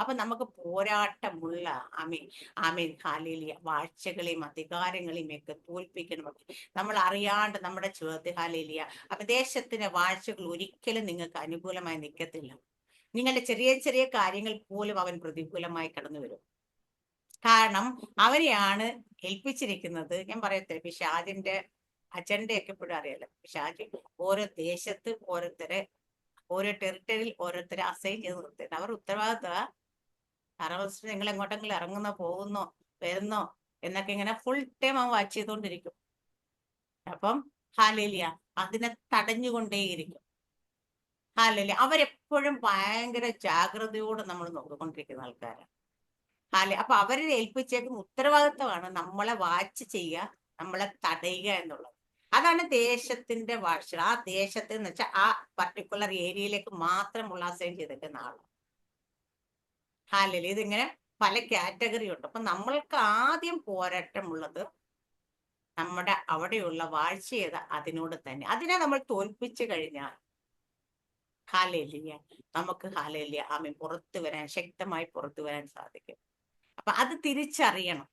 അപ്പൊ നമുക്ക് പോരാട്ടമുള്ള വാഴ്ചകളെയും അധികാരങ്ങളെയും ഒക്കെ തോൽപ്പിക്കണം. നമ്മൾ അറിയാണ്ട് നമ്മുടെ ജീവിതത്തിൽ അപ്പൊ ദേശത്തിന്റെ വാഴ്ചകൾ ഒരിക്കലും നിങ്ങൾക്ക് അനുകൂലമായി നിൽക്കത്തില്ല. നിങ്ങളുടെ ചെറിയ ചെറിയ കാര്യങ്ങൾ പോലും അവൻ പ്രതികൂലമായി കടന്നു വരും. കാരണം അവരെയാണ് ഏൽപ്പിച്ചിരിക്കുന്നത്. ഞാൻ പറയട്ടെ, പിശാചിന്റെ അജണ്ടയൊക്കെ എപ്പോഴും അറിയാലോ. പിശാച് ഓരോ ദേശത്ത് ഓരോ ടെറിട്ടറിയിൽ ഓരോരുത്തരെ അസൈൻ ചെയ്ത് നിർത്തിയിട്ട് അവർ ഉത്തരവാദിത്വ അറസ്റ്റ് നിങ്ങൾ എങ്ങോട്ടെങ്കിലും ഇറങ്ങുന്നോ, പോകുന്നോ, വരുന്നോ എന്നൊക്കെ ഇങ്ങനെ ഫുൾ ടൈം അവൻ വാച്ച് ചെയ്തുകൊണ്ടിരിക്കും. അപ്പം ഹല്ലേലൂയ അതിനെ തടഞ്ഞുകൊണ്ടേയിരിക്കും. ഹല്ലേലൂയ. അവരെപ്പോഴും ഭയങ്കര ജാഗ്രതയോടെ നമ്മൾ നോക്കിക്കൊണ്ടിരിക്കുന്ന ആൾക്കാരാണ്. അപ്പൊ അവരെ ഏൽപ്പിച്ചേക്കുന്ന ഉത്തരവാദിത്വമാണ് നമ്മളെ വാച്ച് ചെയ്യുക, നമ്മളെ തടയുക എന്നുള്ളത്. അതാണ് ദേശത്തിന്റെ വാഴ്ച. ആ ദേശത്ത് എന്ന് വെച്ചാൽ ആ പർട്ടിക്കുലർ ഏരിയയിലേക്ക് മാത്രമുള്ള അസൈൻ ചെയ്തിരിക്കുന്ന ആള്. ഇതിങ്ങനെ പല കാറ്റഗറി ഉണ്ട്. അപ്പൊ നമ്മൾക്ക് ആദ്യം പോരാട്ടമുള്ളത് നമ്മുടെ അവിടെയുള്ള വാഴ്ച ചെയ്ത അതിനോട് തന്നെ. അതിനെ നമ്മൾ തോൽപ്പിച്ചു കഴിഞ്ഞാൽ നമുക്ക് പുറത്തു വരാൻ, ശക്തമായി പുറത്തു വരാൻ സാധിക്കും. അപ്പൊ അത് തിരിച്ചറിയണം.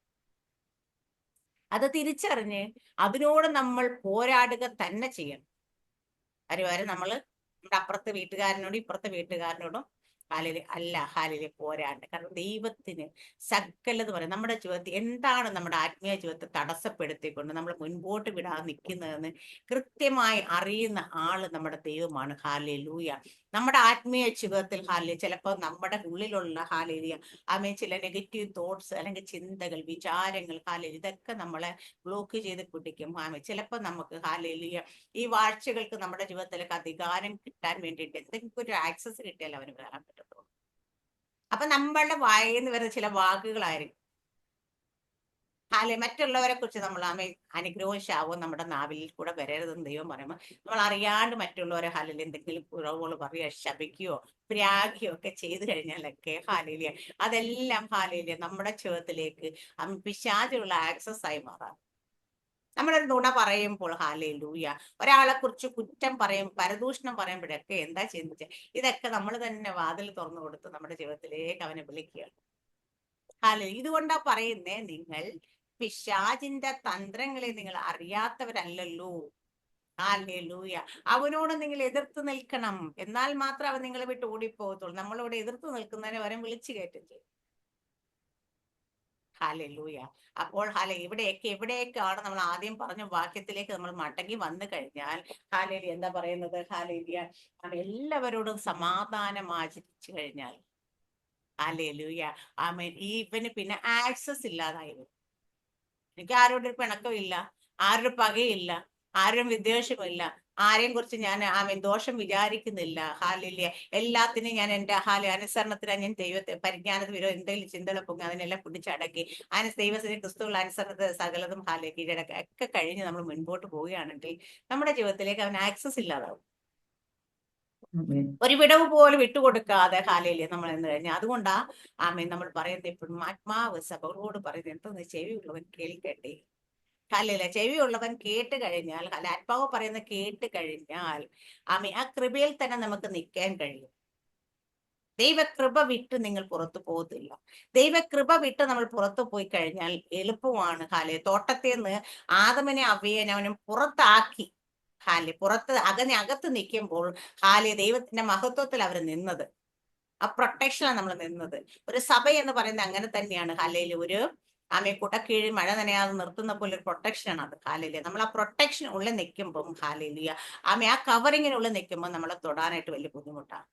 അത് തിരിച്ചറിഞ്ഞ് അതിനോട് നമ്മൾ പോരാടുക തന്നെ ചെയ്യണം. വരെ നമ്മള് നമ്മുടെ അപ്പുറത്തെ വീട്ടുകാരനോടും ഇപ്പുറത്തെ വീട്ടുകാരനോടും പോരാണ്ട്. കാരണം ദൈവത്തിന് സകലത് പറയും. നമ്മുടെ ജീവിതത്തിൽ എന്താണ് നമ്മുടെ ആത്മീയ ജീവിതത്തെ തടസ്സപ്പെടുത്തിക്കൊണ്ട് നമ്മൾ മുൻപോട്ട് വിടാതെ നിൽക്കുന്നതെന്ന് കൃത്യമായി അറിയുന്ന ആള് നമ്മുടെ ദൈവമാണ്. ഹല്ലേലൂയ. നമ്മുടെ ആത്മീയ ജീവിതത്തിൽ ചിലപ്പോൾ നമ്മുടെ ഉള്ളിലുള്ള ചില നെഗറ്റീവ് തോട്ട്സ് അല്ലെങ്കിൽ ചിന്തകൾ, വിചാരങ്ങൾ ഇതൊക്കെ നമ്മളെ ബ്ലോക്ക് ചെയ്ത് പിടിക്കും. ചിലപ്പോൾ നമുക്ക് ഈ വാഴ്ചകൾക്ക് നമ്മുടെ ജീവിതത്തിലേക്ക് അധികാരം കിട്ടാൻ വേണ്ടിയിട്ട് എന്തെങ്കിലും ഒരു ആക്സസ് കിട്ടിയാൽ അവന് വരാൻ പറ്റത്തുള്ളൂ. അപ്പൊ നമ്മളുടെ വായിന്ന് വരുന്ന ചില വാക്കുകളായിരിക്കും മറ്റുള്ളവരെ കുറിച്ച് നമ്മൾ അനുഗ്രഹവും ശാപവും നമ്മുടെ നാവിൽ കൂടെ വരരുതെന്ന് ദൈവം പറയുമ്പോൾ നമ്മൾ അറിയാണ്ട് മറ്റുള്ളവരെ എന്തെങ്കിലും കുറവുകൾ പറയുക, ശപിക്കുകയോ പ്രാഗിയോ ഒക്കെ ചെയ്തു കഴിഞ്ഞാലൊക്കെ അതെല്ലാം നമ്മുടെ ജീവിതത്തിലേക്ക് പിശാചുള്ള ആക്സസ് ആയി മാറാം. നമ്മളൊരു നുണ പറയുമ്പോൾ ഒരാളെ കുറിച്ച് കുറ്റം പരദൂഷണം പറയുമ്പോഴൊക്കെ എന്താ ചിന്തിച്ച ഇതൊക്കെ നമ്മൾ തന്നെ വാതിൽ തുറന്നു കൊടുത്ത് നമ്മുടെ ജീവിതത്തിലേക്ക് അവനെ വിളിക്കുകയാണ്. ഇതുകൊണ്ടാ പറയുന്നേ, നിങ്ങൾ പിശാചിന്റെ തന്ത്രങ്ങളെ നിങ്ങൾ അറിയാത്തവരല്ലല്ലോ. ഹല്ലേലൂയ. അവനോട് നിങ്ങൾ എതിർത്ത് നിൽക്കണം. എന്നാൽ മാത്രം അവൻ നിങ്ങളെ വിട്ട് ഓടിപ്പോകത്തുള്ളൂ. നമ്മളോട് എതിർത്ത് നിൽക്കുന്നതിനെ അവൻ വിളിച്ചു കയറ്റും ചെയ്യും. ഹല്ലേലൂയ. അപ്പോൾ എവിടെയൊക്കെയാണ് നമ്മൾ ആദ്യം പറഞ്ഞ വാക്യത്തിലേക്ക് നമ്മൾ മടങ്ങി വന്നു കഴിഞ്ഞാൽ ഹല്ലേലൂയ എന്താ പറയുന്നത്? ഹല്ലേലൂയ എല്ലാവരോടും സമാധാനം ആചരിച്ചു കഴിഞ്ഞാൽ ഹല്ലേലൂയ ആമേൻ ഇവന് പിന്നെ ആക്സസ് ഇല്ലാതായി വരും. എനിക്ക് ആരോടും ഒരു പിണക്കമില്ല, ആരുടെ പകയില്ല, ആരും വിദ്വേഷമില്ല, ആരെയും കുറിച്ച് ഞാൻ ദോഷം വിചാരിക്കുന്നില്ല. ഹാലില്ല എല്ലാത്തിനും ഞാൻ എന്റെ അനുസരണത്തിലാണ് ഞാൻ ദൈവത്തെ പരിജ്ഞാനത്തിൽ വരും എന്തെങ്കിലും ചിന്തകളെ പൊങ്ങി അതിനെല്ലാം പിടിച്ചടക്കി ദൈവത്തിന് ക്രിസ്തുവുള്ള അനുസരണത്തെ സകലതും കീഴടക്കി ഒക്കെ കഴിഞ്ഞ് നമ്മൾ മുൻപോട്ട് പോവുകയാണെങ്കിൽ നമ്മുടെ ജീവിതത്തിലേക്ക് അവൻ ആക്സസ് ഇല്ലാതാവും. ഒരു വിടവ് പോലും വിട്ടുകൊടുക്കാതെ ഹാലയില്ലേ നമ്മൾ എന്ന് കഴിഞ്ഞാൽ. അതുകൊണ്ടാ നമ്മൾ പറയുന്നത് എപ്പോഴും ആത്മാവ് സഭകളോട് പറയുന്നത് എന്തെന്ന് ചെവിയുള്ളവൻ കേൾക്കട്ടെ. ഹല്ലേലൂയ. ചെവിയുള്ളവൻ കേട്ട് കഴിഞ്ഞാൽ ആത്മാവ് പറയുന്നത് കേട്ട് കഴിഞ്ഞാൽ ആ കൃപയിൽ തന്നെ നമുക്ക് നിൽക്കാൻ കഴിയും. ദൈവകൃപ വിട്ട് നിങ്ങൾ പുറത്തു പോകത്തില്ല. ദൈവകൃപ വിട്ട് നമ്മൾ പുറത്തു പോയി കഴിഞ്ഞാൽ എളുപ്പമാണ്. തോട്ടത്തിൽ നിന്ന് ആദമിനെ അവനും പുറത്താക്കി പുറത്ത് അകത്ത് നിൽക്കുമ്പോൾ ദൈവത്തിന്റെ മഹത്വത്തിൽ അവർ നിന്നത്, ആ പ്രൊട്ടക്ഷനാണ് നമ്മൾ നിന്നത്. ഒരു സഭ എന്ന് പറയുന്നത് അങ്ങനെ തന്നെയാണ്. ഒരു കുടക്കീഴിൽ മഴ നനയാതെ നിർത്തുന്ന പോലെ ഒരു പ്രൊട്ടക്ഷനാണ് അത്. നമ്മൾ ആ പ്രൊട്ടക്ഷൻ ഉള്ളിൽ നിൽക്കുമ്പം ആ കവറിങ്ങിനുള്ളിൽ നിൽക്കുമ്പോൾ നമ്മളെ തൊടാനായിട്ട് വലിയ ബുദ്ധിമുട്ടാണ്.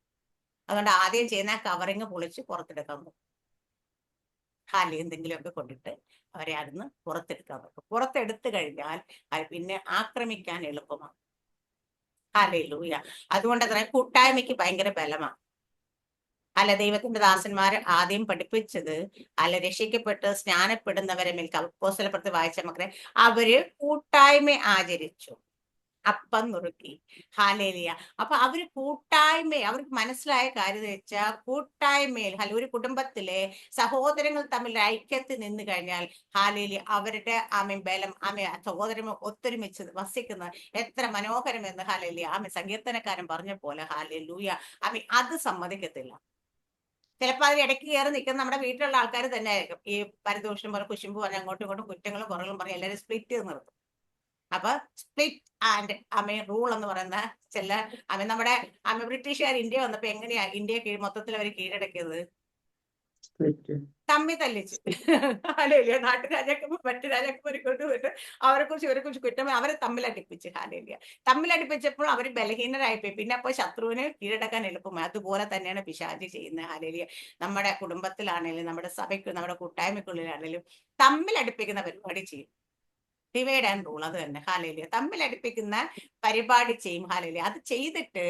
അതുകൊണ്ട് ആദ്യം ചെയ്യുന്ന ആ കവറിങ് പൊളിച്ച് പുറത്തെടുക്കാൻ നോക്കും. എന്തെങ്കിലുമൊക്കെ കൊണ്ടിട്ട് അവരെ അതിന്ന് പുറത്തെടുക്കാൻ നോക്കും. പുറത്തെടുത്തു കഴിഞ്ഞാൽ പിന്നെ ആക്രമിക്കാൻ എളുപ്പമാണ്. ഹല്ലേലൂയ. അതുകൊണ്ട് തന്നെ കൂട്ടായ്മയ്ക്ക് ഭയങ്കര ബലമാണ്. ദൈവത്തിന്റെ ദാസന്മാർ ആദ്യം പഠിപ്പിച്ചത് രക്ഷിക്കപ്പെട്ട് സ്നാനപ്പെടുന്നവരെ മേൽ അപ്പോസ്തലപ്രവൃത്തി വായിച്ച മക്കളെ അവര് കൂട്ടായ്മ ആചരിച്ചു, അപ്പം നുറുക്കി. ഹല്ലേലൂയ. അപ്പൊ അവര് അവർക്ക് മനസ്സിലായ കാര്യം വെച്ചാൽ കൂട്ടായ്മയിൽ ഒരു കുടുംബത്തിലെ സഹോദരങ്ങൾ തമ്മിൽ ഐക്യത്തിൽ നിന്ന് കഴിഞ്ഞാൽ ഹല്ലേലൂയ അവരുടെ ബലം സഹോദരങ്ങൾ ഒത്തൊരുമിച്ച് വസിക്കുന്നത് എത്ര മനോഹരമെന്ന് ഹല്ലേലൂയ സങ്കീർത്തനക്കാരൻ പറഞ്ഞ പോലെ ഹല്ലേലൂയ അത് സമ്മതിക്കത്തില്ല. ചിലപ്പോൾ അതിൽ ഇടയ്ക്ക് കയറി നിൽക്കുന്ന നമ്മുടെ വീട്ടിലുള്ള ആൾക്കാർ തന്നെ ആയിരിക്കും. ഈ പരദൂഷണം പോലെ കുശുമ്പ് പറഞ്ഞ് അങ്ങോട്ടും ഇങ്ങോട്ടും കുറ്റങ്ങളും കുറകളും പറഞ്ഞ് എല്ലാവരും സ്പ്ലിറ്റ് ചെയ്ത് നിർത്തും. അപ്പൊ സ്പ്ലിറ്റ് ആൻഡ് റൂൾ എന്ന് പറയുന്ന ചില നമ്മുടെ ബ്രിട്ടീഷുകാർ ഇന്ത്യ വന്നപ്പോ എങ്ങനെയാ ഇന്ത്യ മൊത്തത്തിൽ അവർ കീഴടക്കിയത്? തമ്മി തല്ലിച്ച്. ഹാലേലിയ. നാട്ടുരാജാക്കന്മാർ മറ്റു രാജാക്കന്മാരെ കൊണ്ടുപോയിട്ട് ഇവരെ കുറിച്ച് കുറ്റം അവരെ തമ്മിലടിപ്പിച്ച്. ഹാലേലിയ. തമ്മിലടിപ്പിച്ചപ്പോൾ അവർ ബലഹീനരായിപ്പോയി. പിന്നെ അപ്പോൾ ശത്രുവിനെ കീഴടക്കാൻ എളുപ്പമായി. അതുപോലെ തന്നെയാണ് പിശാചി ചെയ്യുന്നത്. ഹാലേലിയ. നമ്മുടെ കുടുംബത്തിലാണെങ്കിലും നമ്മുടെ സഭയ്ക്ക് നമ്മുടെ കൂട്ടായ്മക്കുള്ളിലാണെങ്കിലും തമ്മിലടിപ്പിക്കുന്ന പരിപാടി ചെയ്യും. ഡിവൈഡ് ആൻഡ് റൂൾ അത് തന്നെ. ഹാലേലിയ. തമ്മിലടിപ്പിക്കുന്ന പരിപാടി ചെയ്യും. ഹാലേലിയ. അത് ചെയ്തിട്ട്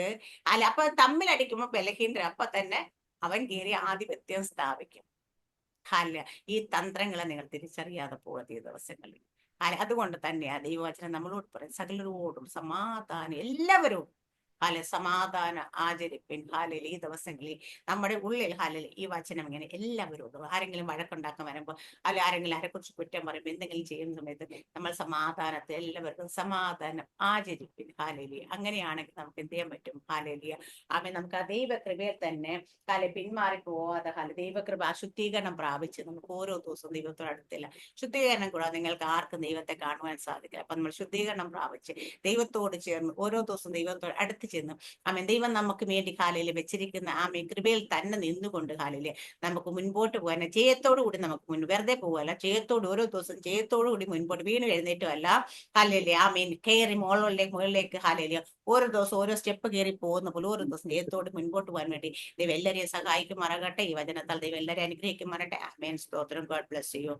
അപ്പൊ തമ്മിലടിക്കുമ്പോൾ ബലഹീനര അപ്പൊ തന്നെ അവൻ കയറി ആധിപത്യം സ്ഥാപിക്കും. ഈ തന്ത്രങ്ങളെ നിങ്ങൾ തിരിച്ചറിയാതെ പോകുന്ന ഈ ദിവസങ്ങളിൽ അതുകൊണ്ട് തന്നെയാണ് ദൈവവചനം നമ്മളോട് പറയും സകലരോടും സമാധാനം എല്ലാവരോടും സമാധാന ആചരിപ്പിൻ. ഈ ദിവസങ്ങളിൽ നമ്മുടെ ഉള്ളിൽ ഈ വചനം ഇങ്ങനെ എല്ലാവരോടും ആരെങ്കിലും വഴക്കുണ്ടാക്കാൻ വരുമ്പോൾ ആരെങ്കിലും ആരെക്കുറിച്ച് കുറ്റം പറയുമ്പോൾ എന്തെങ്കിലും ചെയ്യുന്ന സമയത്ത് നമ്മൾ സമാധാനത്തെ എല്ലാവർക്കും സമാധാനം ആചരിപ്പിൻ. അങ്ങനെയാണെങ്കിൽ നമുക്ക് എന്ത് ചെയ്യാൻ പറ്റും? നമുക്ക് ആ ദൈവകൃപയിൽ തന്നെ പിന്മാറി പോവാതെ ദൈവകൃപ ശുദ്ധീകരണം പ്രാപിച്ച് നമുക്ക് ഓരോ ദിവസവും ദൈവത്തോട് അടുത്തില്ല. ശുദ്ധീകരണം കൂടാതെ നിങ്ങൾക്ക് ആർക്കും ദൈവത്തെ കാണുവാൻ സാധിക്കില്ല. അപ്പൊ നമ്മൾ ശുദ്ധീകരണം പ്രാപിച്ച് ദൈവത്തോട് ചേർന്ന് ഓരോ ദിവസവും ദൈവത്തോട് അടുത്ത് ചെന്ന് ദൈവം നമുക്ക് വേണ്ടി വെച്ചിരിക്കുന്ന കൃപയിൽ തന്നെ നിന്നുകൊണ്ട് നമുക്ക് മുൻപോട്ട് പോകാൻ ജയത്തോടു കൂടി നമുക്ക് വെറുതെ പോകല്ല, ജയത്തോട് ഓരോ ദിവസവും ജയത്തോടു കൂടി മുൻപോട്ട് വീണ് എഴുന്നേറ്റുമല്ല കയറി മുകളിലേക്ക് ഓരോ ദിവസം ഓരോ സ്റ്റെപ്പ് കയറി പോകുന്ന പോലെ ഓരോ ദിവസം ജയത്തോട് മുൻപോട്ട് പോകാൻ വേണ്ടി ദൈവം എല്ലാവരെയും സഹായിക്കുമാറാകട്ടെ. ഈ വചനത്താൽ ദൈവം എല്ലാവരെയും അനുഗ്രഹിക്കുമാറട്ടെ. ആമേൻ. സ്തോത്രം. God bless you.